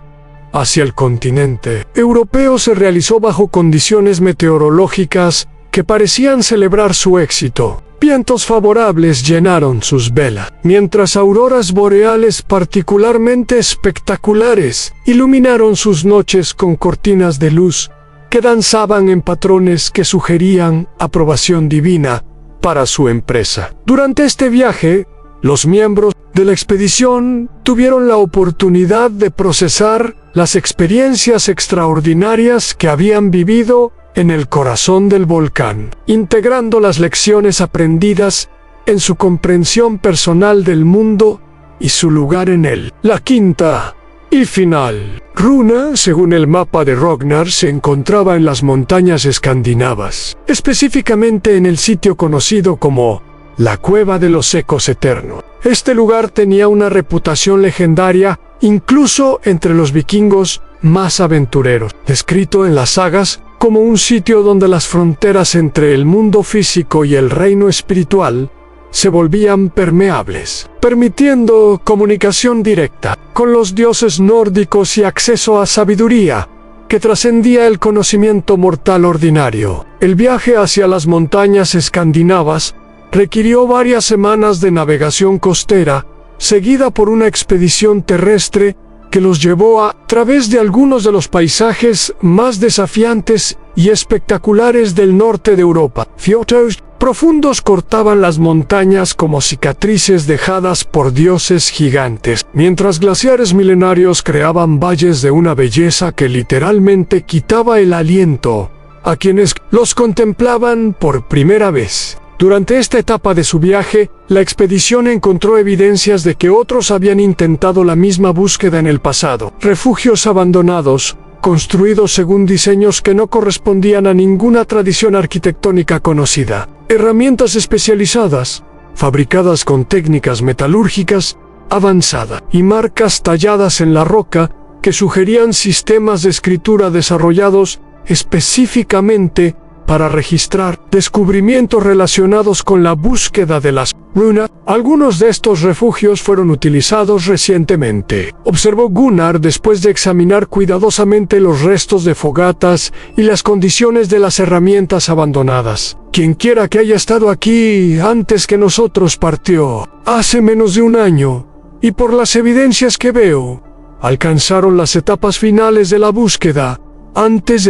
hacia el continente europeo se realizó bajo condiciones meteorológicas que parecían celebrar su éxito. Vientos favorables llenaron sus velas, mientras auroras boreales particularmente espectaculares iluminaron sus noches con cortinas de luz que danzaban en patrones que sugerían aprobación divina para su empresa. Durante este viaje, los miembros de la expedición tuvieron la oportunidad de procesar las experiencias extraordinarias que habían vivido en el corazón del volcán, integrando las lecciones aprendidas en su comprensión personal del mundo y su lugar en él. La quinta y final runa, según el mapa de Rognar, se encontraba en las montañas escandinavas, específicamente en el sitio conocido como la Cueva de los Ecos Eternos. Este lugar tenía una reputación legendaria incluso entre los vikingos más aventureros, descrito en las sagas como un sitio donde las fronteras entre el mundo físico y el reino espiritual se volvían permeables, permitiendo comunicación directa con los dioses nórdicos y acceso a sabiduría que trascendía el conocimiento mortal ordinario. El viaje hacia las montañas escandinavas requirió varias semanas de navegación costera, seguida por una expedición terrestre que los llevó a través de algunos de los paisajes más desafiantes y espectaculares del norte de Europa. Fiordos profundos cortaban las montañas como cicatrices dejadas por dioses gigantes, mientras glaciares milenarios creaban valles de una belleza que literalmente quitaba el aliento a quienes los contemplaban por primera vez. Durante esta etapa de su viaje, la expedición encontró evidencias de que otros habían intentado la misma búsqueda en el pasado. Refugios abandonados, construidos según diseños que no correspondían a ninguna tradición arquitectónica conocida. Herramientas especializadas, fabricadas con técnicas metalúrgicas avanzadas, y marcas talladas en la roca que sugerían sistemas de escritura desarrollados específicamente para registrar descubrimientos relacionados con la búsqueda de las Runa. Algunos de estos refugios fueron utilizados recientemente, observó Gunnar después de examinar cuidadosamente los restos de fogatas y las condiciones de las herramientas abandonadas. Quienquiera que haya estado aquí antes que nosotros partió hace menos de un año, y por las evidencias que veo, alcanzaron las etapas finales de la búsqueda antes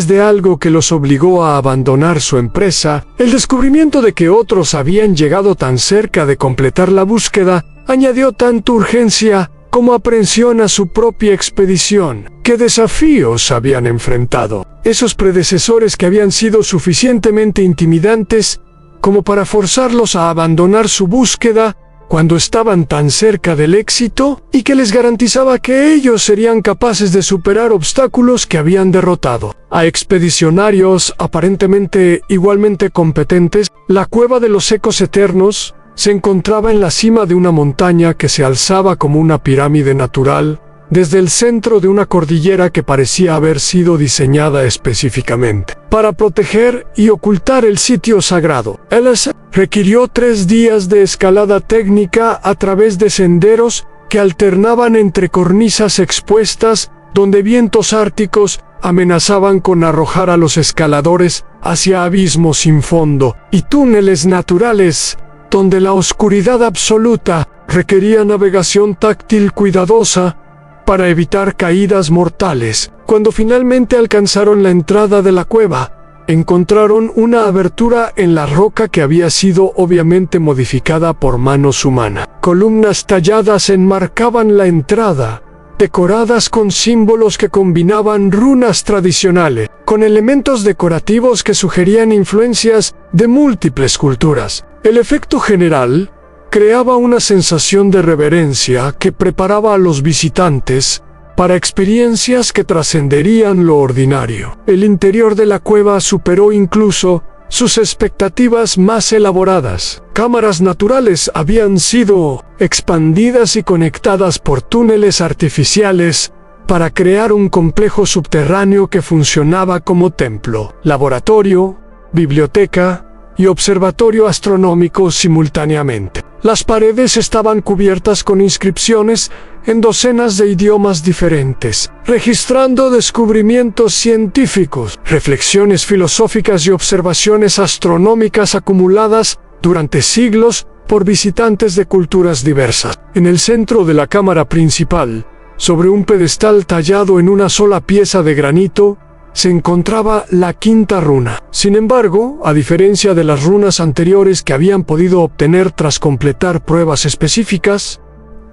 de algo que los obligó a abandonar su empresa. El descubrimiento de que otros habían llegado tan cerca de completar la búsqueda añadió tanto urgencia como aprensión a su propia expedición. ¿Qué desafíos habían enfrentado esos predecesores que habían sido suficientemente intimidantes como para forzarlos a abandonar su búsqueda cuando estaban tan cerca del éxito, y que les garantizaba que ellos serían capaces de superar obstáculos que habían derrotado a expedicionarios aparentemente igualmente competentes? La cueva de los ecos eternos se encontraba en la cima de una montaña que se alzaba como una pirámide natural desde el centro de una cordillera que parecía haber sido diseñada específicamente para proteger y ocultar el sitio sagrado. Ellis requirió 3 días de escalada técnica a través de senderos que alternaban entre cornisas expuestas donde vientos árticos amenazaban con arrojar a los escaladores hacia abismos sin fondo, y túneles naturales donde la oscuridad absoluta requería navegación táctil cuidadosa para evitar caídas mortales. Cuando finalmente alcanzaron la entrada de la cueva, encontraron una abertura en la roca que había sido obviamente modificada por manos humanas. Columnas talladas enmarcaban la entrada, decoradas con símbolos que combinaban runas tradicionales con elementos decorativos que sugerían influencias de múltiples culturas. El efecto general creaba una sensación de reverencia que preparaba a los visitantes para experiencias que trascenderían lo ordinario. El interior de la cueva superó incluso sus expectativas más elaboradas. Cámaras naturales habían sido expandidas y conectadas por túneles artificiales para crear un complejo subterráneo que funcionaba como templo, laboratorio, biblioteca y observatorio astronómico simultáneamente. Las paredes estaban cubiertas con inscripciones en docenas de idiomas diferentes, registrando descubrimientos científicos, reflexiones filosóficas y observaciones astronómicas acumuladas durante siglos por visitantes de culturas diversas. En el centro de la cámara principal, sobre un pedestal tallado en una sola pieza de granito, se encontraba la quinta runa. Sin embargo, a diferencia de las runas anteriores que habían podido obtener tras completar pruebas específicas,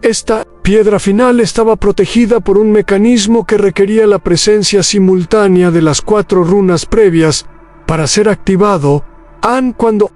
esta piedra final estaba protegida por un mecanismo que requería la presencia simultánea de las 4 runas previas para ser activado. Cuando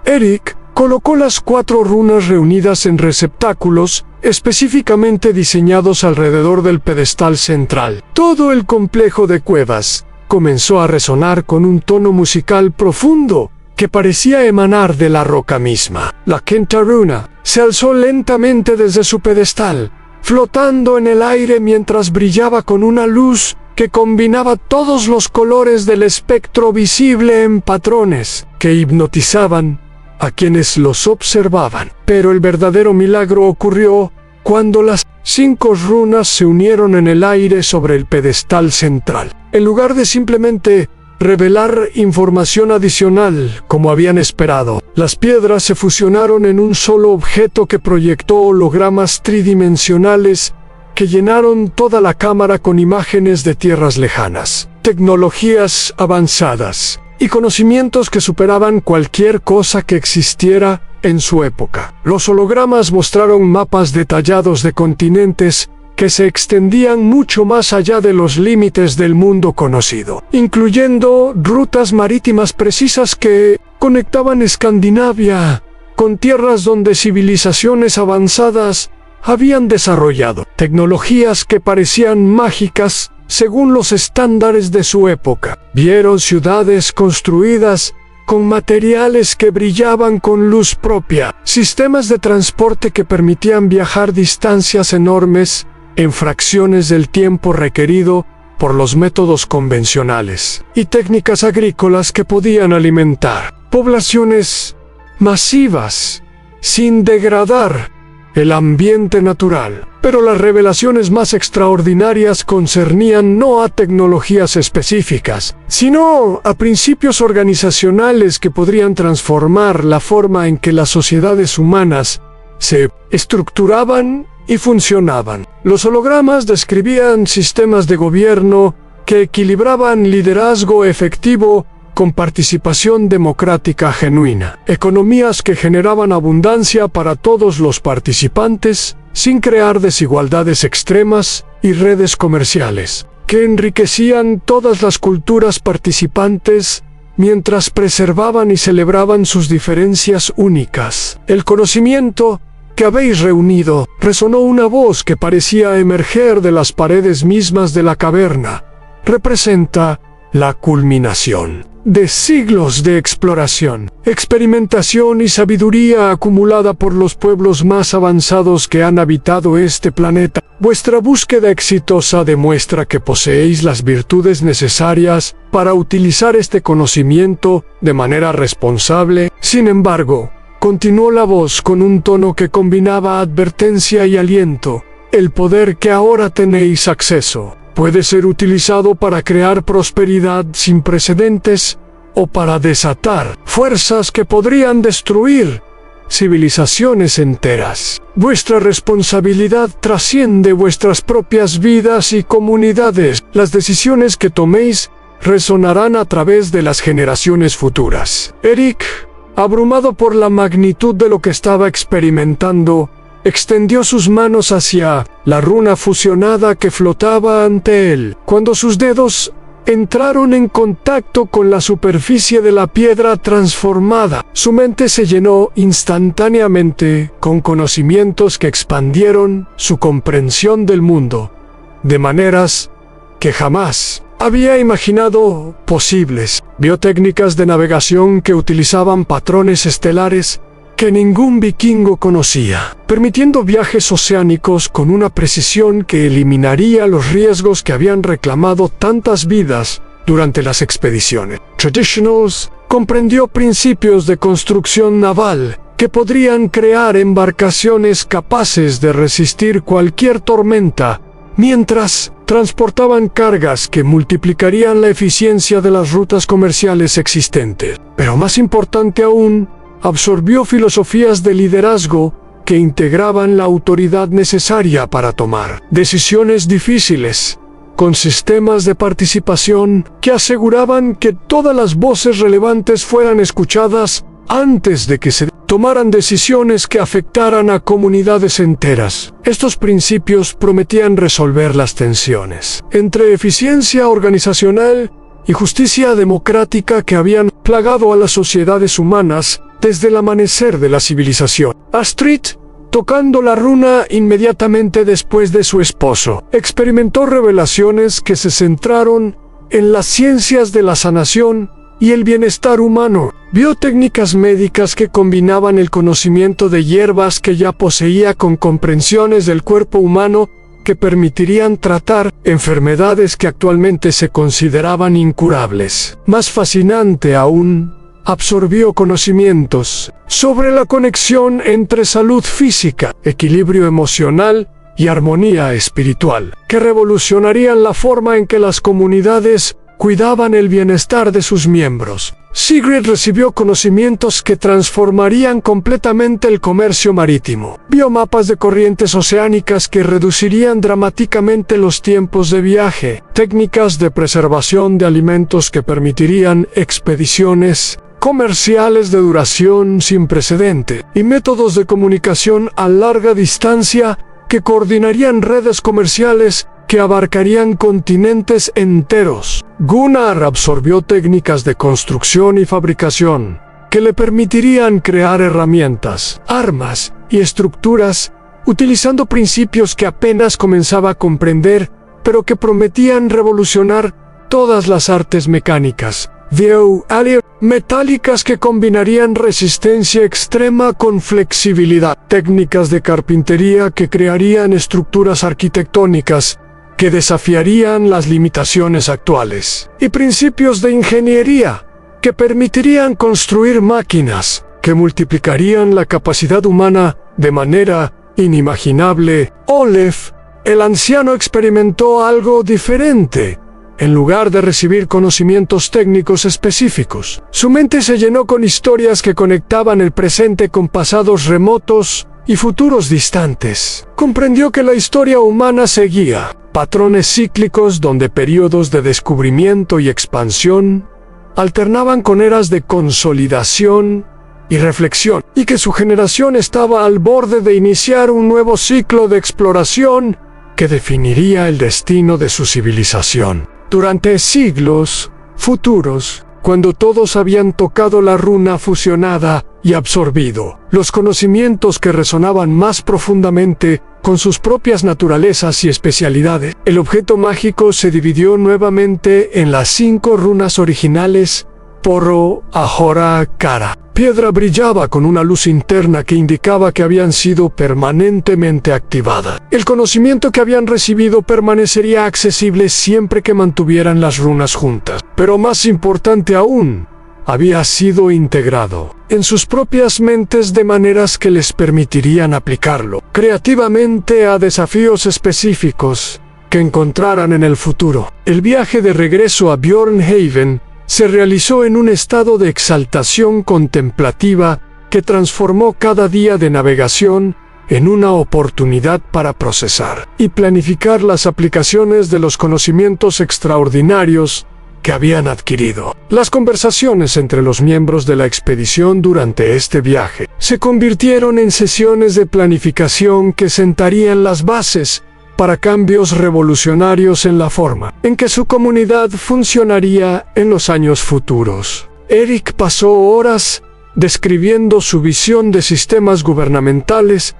Eric colocó las 4 runas reunidas en receptáculos específicamente diseñados alrededor del pedestal central, todo el complejo de cuevas comenzó a resonar con un tono musical profundo que parecía emanar de la roca misma. La quinta runa se alzó lentamente desde su pedestal, flotando en el aire mientras brillaba con una luz que combinaba todos los colores del espectro visible en patrones que hipnotizaban a quienes los observaban. Pero el verdadero milagro ocurrió cuando las 5 runas se unieron en el aire sobre el pedestal central. En lugar de simplemente revelar información adicional, como habían esperado, las piedras se fusionaron en un solo objeto que proyectó hologramas tridimensionales que llenaron toda la cámara con imágenes de tierras lejanas, tecnologías avanzadas y conocimientos que superaban cualquier cosa que existiera en su época. Los hologramas mostraron mapas detallados de continentes que se extendían mucho más allá de los límites del mundo conocido, incluyendo rutas marítimas precisas que conectaban Escandinavia con tierras donde civilizaciones avanzadas habían desarrollado tecnologías que parecían mágicas según los estándares de su época. Vieron ciudades construidas con materiales que brillaban con luz propia, sistemas de transporte que permitían viajar distancias enormes en fracciones del tiempo requerido por los métodos convencionales, y técnicas agrícolas que podían alimentar poblaciones masivas, sin degradar el ambiente natural. Pero las revelaciones más extraordinarias concernían no a tecnologías específicas, sino a principios organizacionales que podrían transformar la forma en que las sociedades humanas se estructuraban y funcionaban. Los hologramas describían sistemas de gobierno que equilibraban liderazgo efectivo con participación democrática genuina, economías que generaban abundancia para todos los participantes, sin crear desigualdades extremas, y redes comerciales, que enriquecían todas las culturas participantes mientras preservaban y celebraban sus diferencias únicas. El conocimiento que habéis reunido, resonó una voz que parecía emerger de las paredes mismas de la caverna. Representa la culminación de siglos de exploración, experimentación y sabiduría acumulada por los pueblos más avanzados que han habitado este planeta. Vuestra búsqueda exitosa demuestra que poseéis las virtudes necesarias para utilizar este conocimiento de manera responsable. Sin embargo, continuó la voz con un tono que combinaba advertencia y aliento. El poder que ahora tenéis acceso puede ser utilizado para crear prosperidad sin precedentes o para desatar fuerzas que podrían destruir civilizaciones enteras. Vuestra responsabilidad trasciende vuestras propias vidas y comunidades. Las decisiones que toméis resonarán a través de las generaciones futuras. Eric, abrumado por la magnitud de lo que estaba experimentando, extendió sus manos hacia la runa fusionada que flotaba ante él. Cuando sus dedos entraron en contacto con la superficie de la piedra transformada, su mente se llenó instantáneamente con conocimientos que expandieron su comprensión del mundo de maneras que jamás había imaginado posibles. Vio técnicas de navegación que utilizaban patrones estelares que ningún vikingo conocía, permitiendo viajes oceánicos con una precisión que eliminaría los riesgos que habían reclamado tantas vidas durante las expediciones. Traditionals comprendió principios de construcción naval que podrían crear embarcaciones capaces de resistir cualquier tormenta, mientras transportaban cargas que multiplicarían la eficiencia de las rutas comerciales existentes. Pero más importante aún, absorbió filosofías de liderazgo que integraban la autoridad necesaria para tomar decisiones difíciles, con sistemas de participación que aseguraban que todas las voces relevantes fueran escuchadas antes de que se tomaran decisiones que afectaran a comunidades enteras. Estos principios prometían resolver las tensiones entre eficiencia organizacional y justicia democrática que habían plagado a las sociedades humanas desde el amanecer de la civilización. Astrid, tocando la runa inmediatamente después de su esposo, experimentó revelaciones que se centraron en las ciencias de la sanación y el bienestar humano. Vio técnicas médicas que combinaban el conocimiento de hierbas que ya poseía con comprensiones del cuerpo humano que permitirían tratar enfermedades que actualmente se consideraban incurables. Más fascinante aún, absorbió conocimientos sobre la conexión entre salud física, equilibrio emocional y armonía espiritual, que revolucionarían la forma en que las comunidades cuidaban el bienestar de sus miembros. Sigrid recibió conocimientos que transformarían completamente el comercio marítimo. Vio mapas de corrientes oceánicas que reducirían dramáticamente los tiempos de viaje, técnicas de preservación de alimentos que permitirían expediciones comerciales de duración sin precedente, y métodos de comunicación a larga distancia que coordinarían redes comerciales que abarcarían continentes enteros. Gunnar absorbió técnicas de construcción y fabricación que le permitirían crear herramientas, armas y estructuras utilizando principios que apenas comenzaba a comprender, pero que prometían revolucionar todas las artes mecánicas. Vio áreas metálicas que combinarían resistencia extrema con flexibilidad, técnicas de carpintería que crearían estructuras arquitectónicas que desafiarían las limitaciones actuales, y principios de ingeniería que permitirían construir máquinas que multiplicarían la capacidad humana de manera inimaginable. Olaf, el anciano, experimentó algo diferente. En lugar de recibir conocimientos técnicos específicos, su mente se llenó con historias que conectaban el presente con pasados remotos y futuros distantes. Comprendió que la historia humana seguía patrones cíclicos donde periodos de descubrimiento y expansión alternaban con eras de consolidación y reflexión, y que su generación estaba al borde de iniciar un nuevo ciclo de exploración que definiría el destino de su civilización. Durante siglos futuros, cuando todos habían tocado la runa fusionada y absorbido los conocimientos que resonaban más profundamente con sus propias naturalezas y especialidades, el objeto mágico se dividió nuevamente en las 5 runas originales: Porro, Ahora, Kara. Piedra brillaba con una luz interna que indicaba que habían sido permanentemente activadas. El conocimiento que habían recibido permanecería accesible siempre que mantuvieran las runas juntas. Pero más importante aún, había sido integrado en sus propias mentes de maneras que les permitirían aplicarlo creativamente a desafíos específicos que encontraran en el futuro. El viaje de regreso a Björnhaven se realizó en un estado de exaltación contemplativa que transformó cada día de navegación en una oportunidad para procesar y planificar las aplicaciones de los conocimientos extraordinarios que habían adquirido. Las conversaciones entre los miembros de la expedición durante este viaje se convirtieron en sesiones de planificación que sentarían las bases para cambios revolucionarios en la forma en que su comunidad funcionaría en los años futuros. Eric pasó horas describiendo su visión de sistemas gubernamentales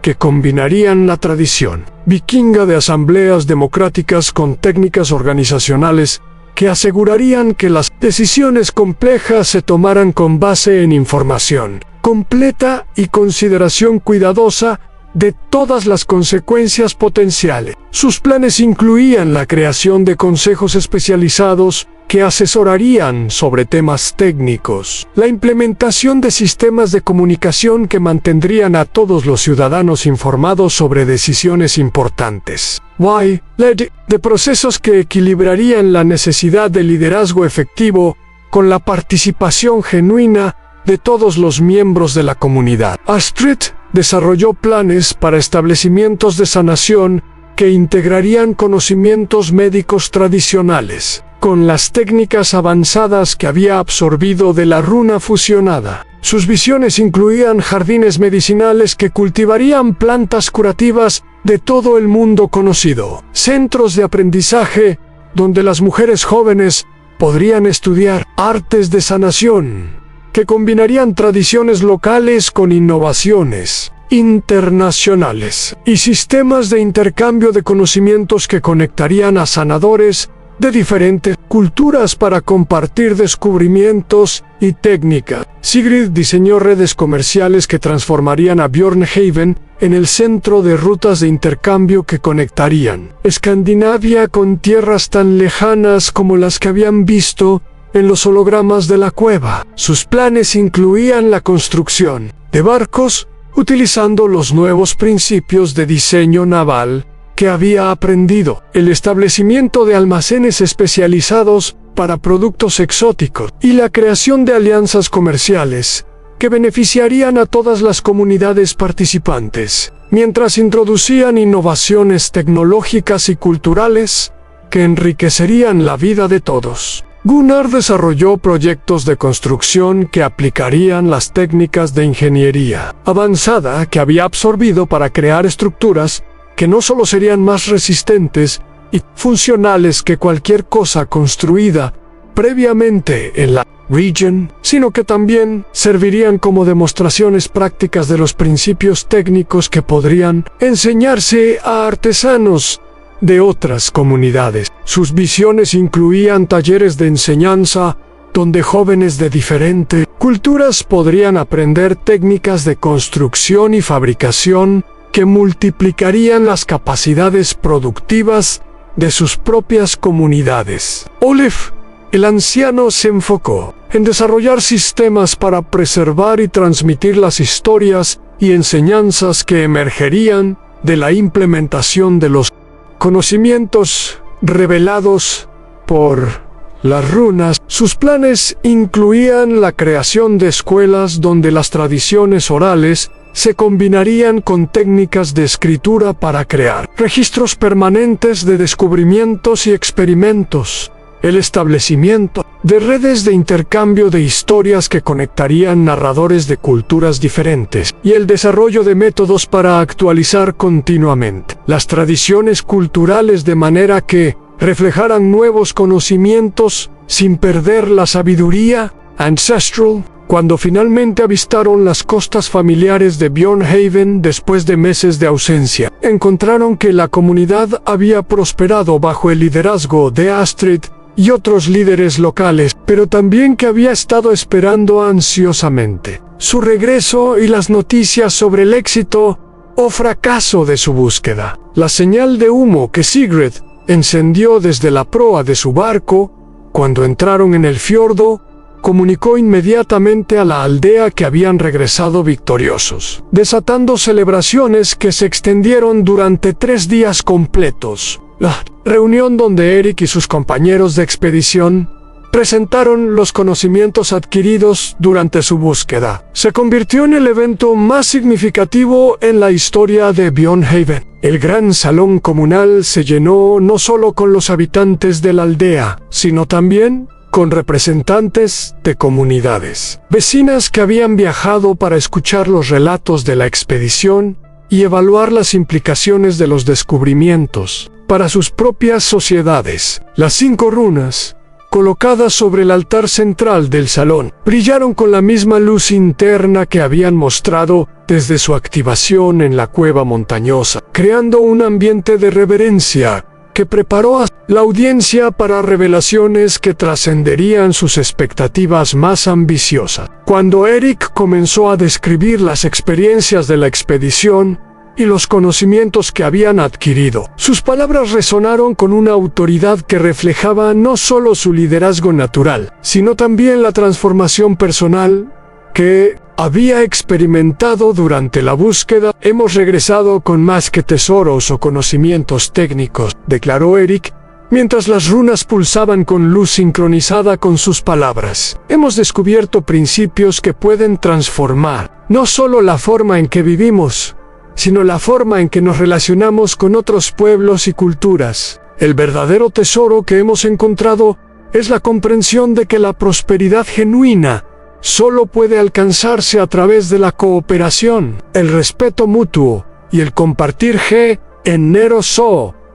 que combinarían la tradición vikinga de asambleas democráticas con técnicas organizacionales que asegurarían que las decisiones complejas se tomaran con base en información completa y consideración cuidadosa de todas las consecuencias potenciales. Sus planes incluían la creación de consejos especializados que asesorarían sobre temas técnicos, la implementación de sistemas de comunicación que mantendrían a todos los ciudadanos informados sobre decisiones importantes, de procesos que equilibrarían la necesidad de liderazgo efectivo con la participación genuina de todos los miembros de la comunidad. Astrid desarrolló planes para establecimientos de sanación que integrarían conocimientos médicos tradicionales con las técnicas avanzadas que había absorbido de la runa fusionada. Sus visiones incluían jardines medicinales que cultivarían plantas curativas de todo el mundo conocido, centros de aprendizaje donde las mujeres jóvenes podrían estudiar artes de sanación que combinarían tradiciones locales con innovaciones internacionales y sistemas de intercambio de conocimientos que conectarían a sanadores de diferentes culturas para compartir descubrimientos y técnicas. Sigrid diseñó redes comerciales que transformarían a Björnhaven en el centro de rutas de intercambio que conectarían Escandinavia con tierras tan lejanas como las que habían visto en los hologramas de la cueva. Sus planes incluían la construcción de barcos utilizando los nuevos principios de diseño naval que había aprendido, el establecimiento de almacenes especializados para productos exóticos y la creación de alianzas comerciales que beneficiarían a todas las comunidades participantes, mientras introducían innovaciones tecnológicas y culturales que enriquecerían la vida de todos. Gunnar desarrolló proyectos de construcción que aplicarían las técnicas de ingeniería avanzada que había absorbido para crear estructuras que no solo serían más resistentes y funcionales que cualquier cosa construida previamente en la región, sino que también servirían como demostraciones prácticas de los principios técnicos que podrían enseñarse a artesanos de otras comunidades. Sus visiones incluían talleres de enseñanza donde jóvenes de diferentes culturas podrían aprender técnicas de construcción y fabricación que multiplicarían las capacidades productivas de sus propias comunidades. Olaf el anciano se enfocó en desarrollar sistemas para preservar y transmitir las historias y enseñanzas que emergerían de la implementación de los conocimientos revelados por las runas. Sus planes incluían la creación de escuelas donde las tradiciones orales se combinarían con técnicas de escritura para crear registros permanentes de descubrimientos y experimentos, el establecimiento de redes de intercambio de historias que conectarían narradores de culturas diferentes, y el desarrollo de métodos para actualizar continuamente las tradiciones culturales de manera que reflejaran nuevos conocimientos sin perder la sabiduría ancestral. Cuando finalmente avistaron las costas familiares de Bjornhaven después de meses de ausencia, encontraron que la comunidad había prosperado bajo el liderazgo de Astrid y otros líderes locales, pero también que había estado esperando ansiosamente su regreso y las noticias sobre el éxito o fracaso de su búsqueda. La señal de humo que Sigrid encendió desde la proa de su barco cuando entraron en el fiordo comunicó inmediatamente a la aldea que habían regresado victoriosos, desatando celebraciones que se extendieron durante 3 días completos. La reunión donde Eric y sus compañeros de expedición presentaron los conocimientos adquiridos durante su búsqueda se convirtió en el evento más significativo en la historia de Bjornhaven. El gran salón comunal se llenó no solo con los habitantes de la aldea, sino también con representantes de comunidades vecinas que habían viajado para escuchar los relatos de la expedición y evaluar las implicaciones de los descubrimientos para sus propias sociedades. Las 5 runas, colocadas sobre el altar central del salón, brillaron con la misma luz interna que habían mostrado desde su activación en la cueva montañosa, creando un ambiente de reverencia que preparó a la audiencia para revelaciones que trascenderían sus expectativas más ambiciosas. Cuando Eric comenzó a describir las experiencias de la expedición y los conocimientos que habían adquirido, sus palabras resonaron con una autoridad que reflejaba no solo su liderazgo natural, sino también la transformación personal que había experimentado durante la búsqueda. Hemos regresado con más que tesoros o conocimientos técnicos, declaró Eric, mientras las runas pulsaban con luz sincronizada con sus palabras. Hemos descubierto principios que pueden transformar no solo la forma en que vivimos, sino la forma en que nos relacionamos con otros pueblos y culturas. El verdadero tesoro que hemos encontrado es la comprensión de que la prosperidad genuina solo puede alcanzarse a través de la cooperación, el respeto mutuo y el compartir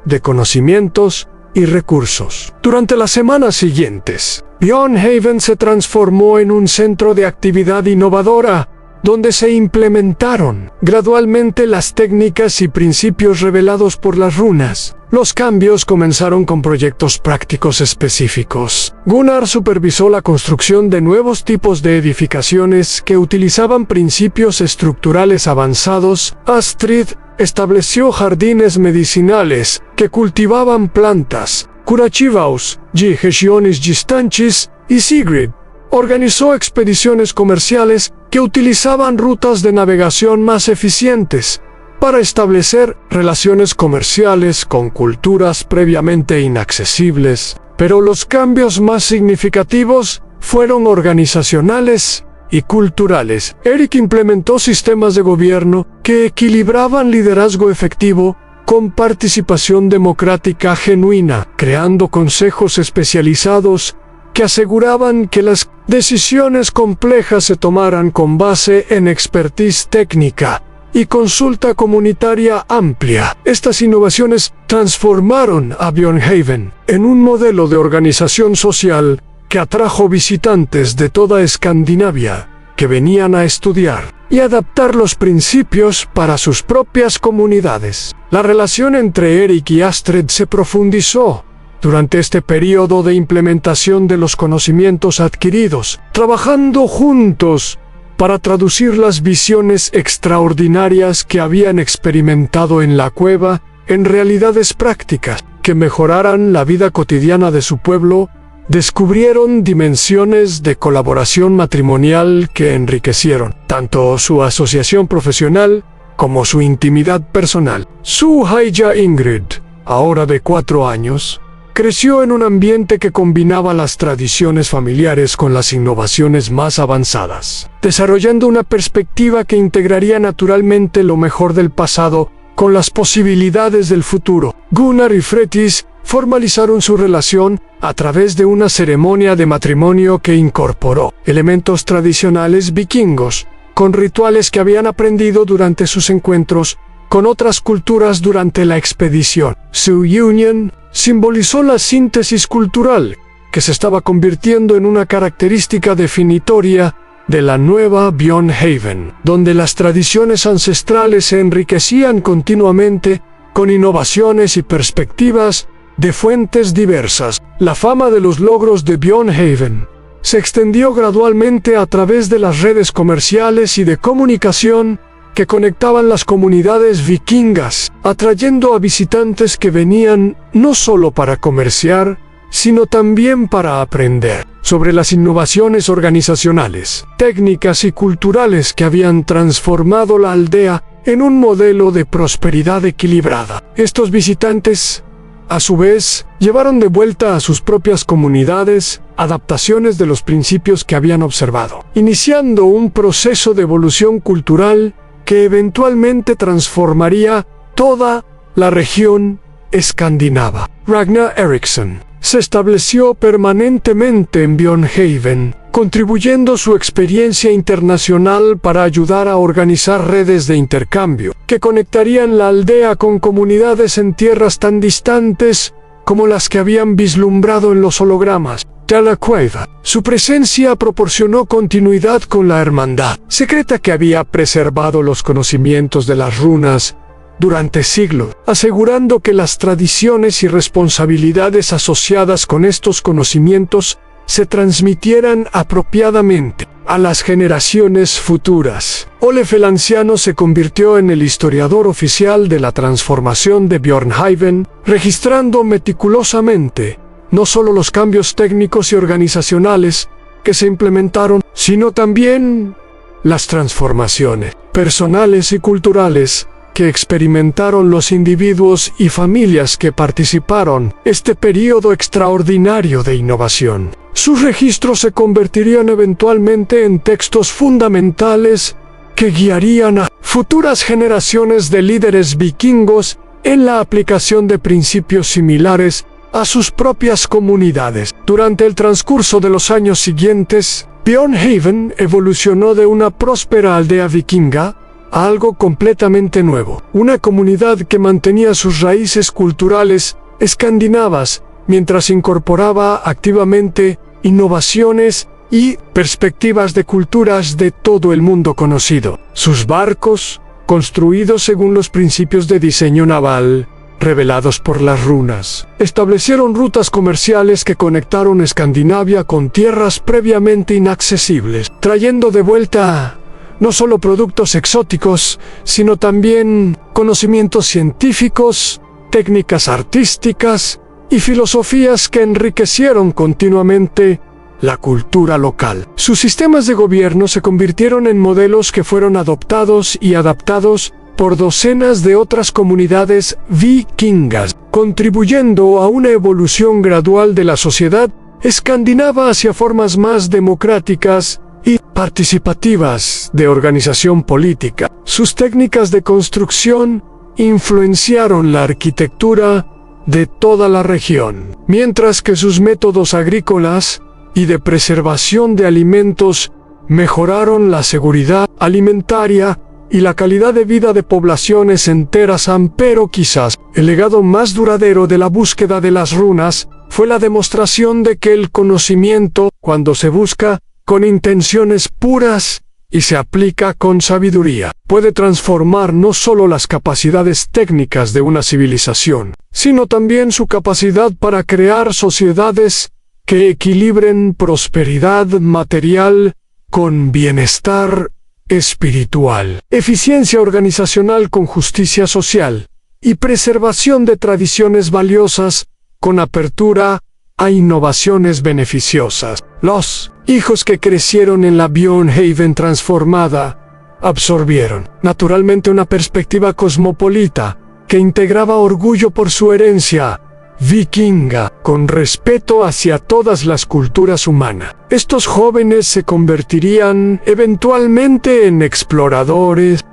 de conocimientos y recursos. Durante las semanas siguientes, Bjornhaven se transformó en un centro de actividad innovadora, donde se implementaron gradualmente las técnicas y principios revelados por las runas. Los cambios comenzaron con proyectos prácticos específicos. Gunnar supervisó la construcción de nuevos tipos de edificaciones que utilizaban principios estructurales avanzados. Astrid estableció jardines medicinales que cultivaban plantas curativas y regiones distantes, y Sigrid organizó expediciones comerciales que utilizaban rutas de navegación más eficientes para establecer relaciones comerciales con culturas previamente inaccesibles. Pero los cambios más significativos fueron organizacionales y culturales. Eric implementó sistemas de gobierno que equilibraban liderazgo efectivo con participación democrática genuina, creando consejos especializados que aseguraban que las decisiones complejas se tomaran con base en expertise técnica y consulta comunitaria amplia. Estas innovaciones transformaron a Bjornhaven en un modelo de organización social que atrajo visitantes de toda Escandinavia que venían a estudiar y adaptar los principios para sus propias comunidades. La relación entre Eric y Astrid se profundizó durante este periodo de implementación de los conocimientos adquiridos, trabajando juntos para traducir las visiones extraordinarias que habían experimentado en la cueva en realidades prácticas que mejoraran la vida cotidiana de su pueblo descubrieron dimensiones de colaboración matrimonial que enriquecieron tanto su asociación profesional como su intimidad personal. Su hija Ingrid, ahora de 4 años, creció en un ambiente que combinaba las tradiciones familiares con las innovaciones más avanzadas, desarrollando una perspectiva que integraría naturalmente lo mejor del pasado con las posibilidades del futuro. Gunnar y Fretis formalizaron su relación a través de una ceremonia de matrimonio que incorporó elementos tradicionales vikingos, con rituales que habían aprendido durante sus encuentros con otras culturas durante la expedición. Su unión simbolizó la síntesis cultural, que se estaba convirtiendo en una característica definitoria de la nueva Björnhaven, donde las tradiciones ancestrales se enriquecían continuamente con innovaciones y perspectivas de fuentes diversas. La fama de los logros de Björnhaven se extendió gradualmente a través de las redes comerciales y de comunicación que conectaban las comunidades vikingas, atrayendo a visitantes que venían no solo para comerciar, sino también para aprender sobre las innovaciones organizacionales, técnicas y culturales que habían transformado la aldea en un modelo de prosperidad equilibrada. Estos visitantes, a su vez, llevaron de vuelta a sus propias comunidades adaptaciones de los principios que habían observado, iniciando un proceso de evolución cultural que eventualmente transformaría toda la región escandinava. Ragnar Eriksson se estableció permanentemente en Björnhaven, contribuyendo su experiencia internacional para ayudar a organizar redes de intercambio que conectarían la aldea con comunidades en tierras tan distantes como las que habían vislumbrado en los hologramas de la cueva. Su presencia proporcionó continuidad con la hermandad secreta que había preservado los conocimientos de las runas durante siglos, asegurando que las tradiciones y responsabilidades asociadas con estos conocimientos se transmitieran apropiadamente a las generaciones futuras. Olaf el Anciano se convirtió en el historiador oficial de la transformación de Björnhaven, registrando meticulosamente no solo los cambios técnicos y organizacionales que se implementaron, sino también las transformaciones personales y culturales que experimentaron los individuos y familias que participaron en este periodo extraordinario de innovación. Sus registros se convertirían eventualmente en textos fundamentales que guiarían a futuras generaciones de líderes vikingos en la aplicación de principios similares a sus propias comunidades. Durante el transcurso de los años siguientes, Björnhaven evolucionó de una próspera aldea vikinga a algo completamente nuevo, una comunidad que mantenía sus raíces culturales escandinavas mientras incorporaba activamente innovaciones y perspectivas de culturas de todo el mundo conocido. Sus barcos, construidos según los principios de diseño naval revelados por las runas, establecieron rutas comerciales que conectaron Escandinavia con tierras previamente inaccesibles, trayendo de vuelta no solo productos exóticos, sino también conocimientos científicos, técnicas artísticas y filosofías que enriquecieron continuamente la cultura local. Sus sistemas de gobierno se convirtieron en modelos que fueron adoptados y adaptados por docenas de otras comunidades vikingas, contribuyendo a una evolución gradual de la sociedad escandinava hacia formas más democráticas y participativas de organización política. Sus técnicas de construcción influenciaron la arquitectura de toda la región, mientras que sus métodos agrícolas y de preservación de alimentos mejoraron la seguridad alimentaria y la calidad de vida de poblaciones enteras. Pero quizás el legado más duradero de la búsqueda de las runas fue la demostración de que el conocimiento, cuando se busca con intenciones puras y se aplica con sabiduría, puede transformar no solo las capacidades técnicas de una civilización, sino también su capacidad para crear sociedades que equilibren prosperidad material con bienestar espiritual, eficiencia organizacional con justicia social y preservación de tradiciones valiosas con apertura a innovaciones beneficiosas. Los hijos que crecieron en la Björnhaven transformada absorbieron, naturalmente, una perspectiva cosmopolita que integraba orgullo por su herencia vikinga, con respeto hacia todas las culturas humanas. Estos jóvenes se convertirían eventualmente en exploradores,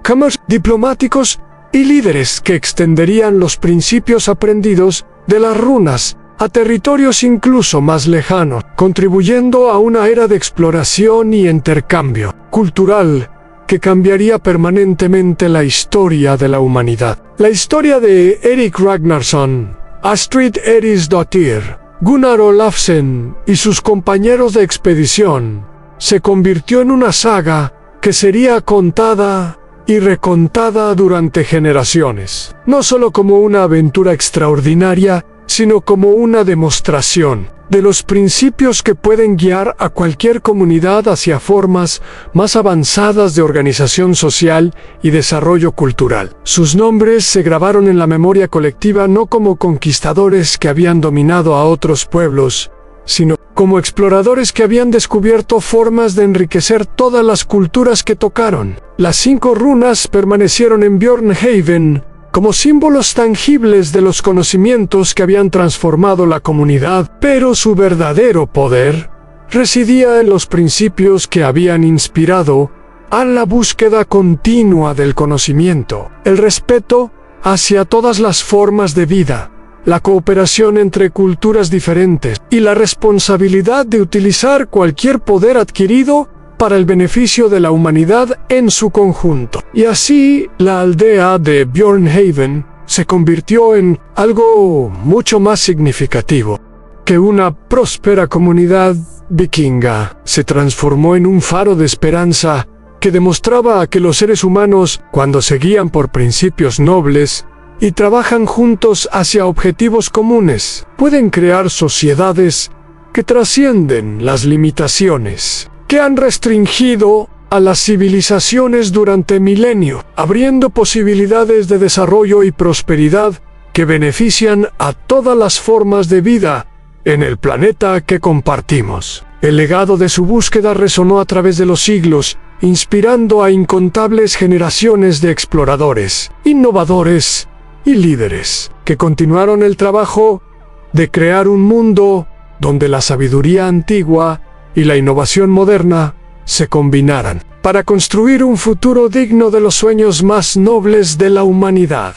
diplomáticos y líderes que extenderían los principios aprendidos de las runas a territorios incluso más lejanos, contribuyendo a una era de exploración y intercambio cultural que cambiaría permanentemente la historia de la humanidad. La historia de Erik Ragnarsson, Astrid Erisdottir, Gunnar Olafsen y sus compañeros de expedición se convirtió en una saga que sería contada y recontada durante generaciones, no solo como una aventura extraordinaria, sino como una demostración de los principios que pueden guiar a cualquier comunidad hacia formas más avanzadas de organización social y desarrollo cultural. Sus nombres se grabaron en la memoria colectiva no como conquistadores que habían dominado a otros pueblos, sino como exploradores que habían descubierto formas de enriquecer todas las culturas que tocaron. Las 5 runas permanecieron en Björnhaven como símbolos tangibles de los conocimientos que habían transformado la comunidad, pero su verdadero poder residía en los principios que habían inspirado a la búsqueda continua del conocimiento, el respeto hacia todas las formas de vida, la cooperación entre culturas diferentes y la responsabilidad de utilizar cualquier poder adquirido para el beneficio de la humanidad en su conjunto. Y así, la aldea de Björnhaven se convirtió en algo mucho más significativo que una próspera comunidad vikinga. Se transformó en un faro de esperanza que demostraba que los seres humanos, cuando se guían por principios nobles y trabajan juntos hacia objetivos comunes, pueden crear sociedades que trascienden las limitaciones que han restringido a las civilizaciones durante milenios, abriendo posibilidades de desarrollo y prosperidad que benefician a todas las formas de vida en el planeta que compartimos. El legado de su búsqueda resonó a través de los siglos, inspirando a incontables generaciones de exploradores, innovadores y líderes, que continuaron el trabajo de crear un mundo donde la sabiduría antigua y la innovación moderna se combinaran para construir un futuro digno de los sueños más nobles de la humanidad.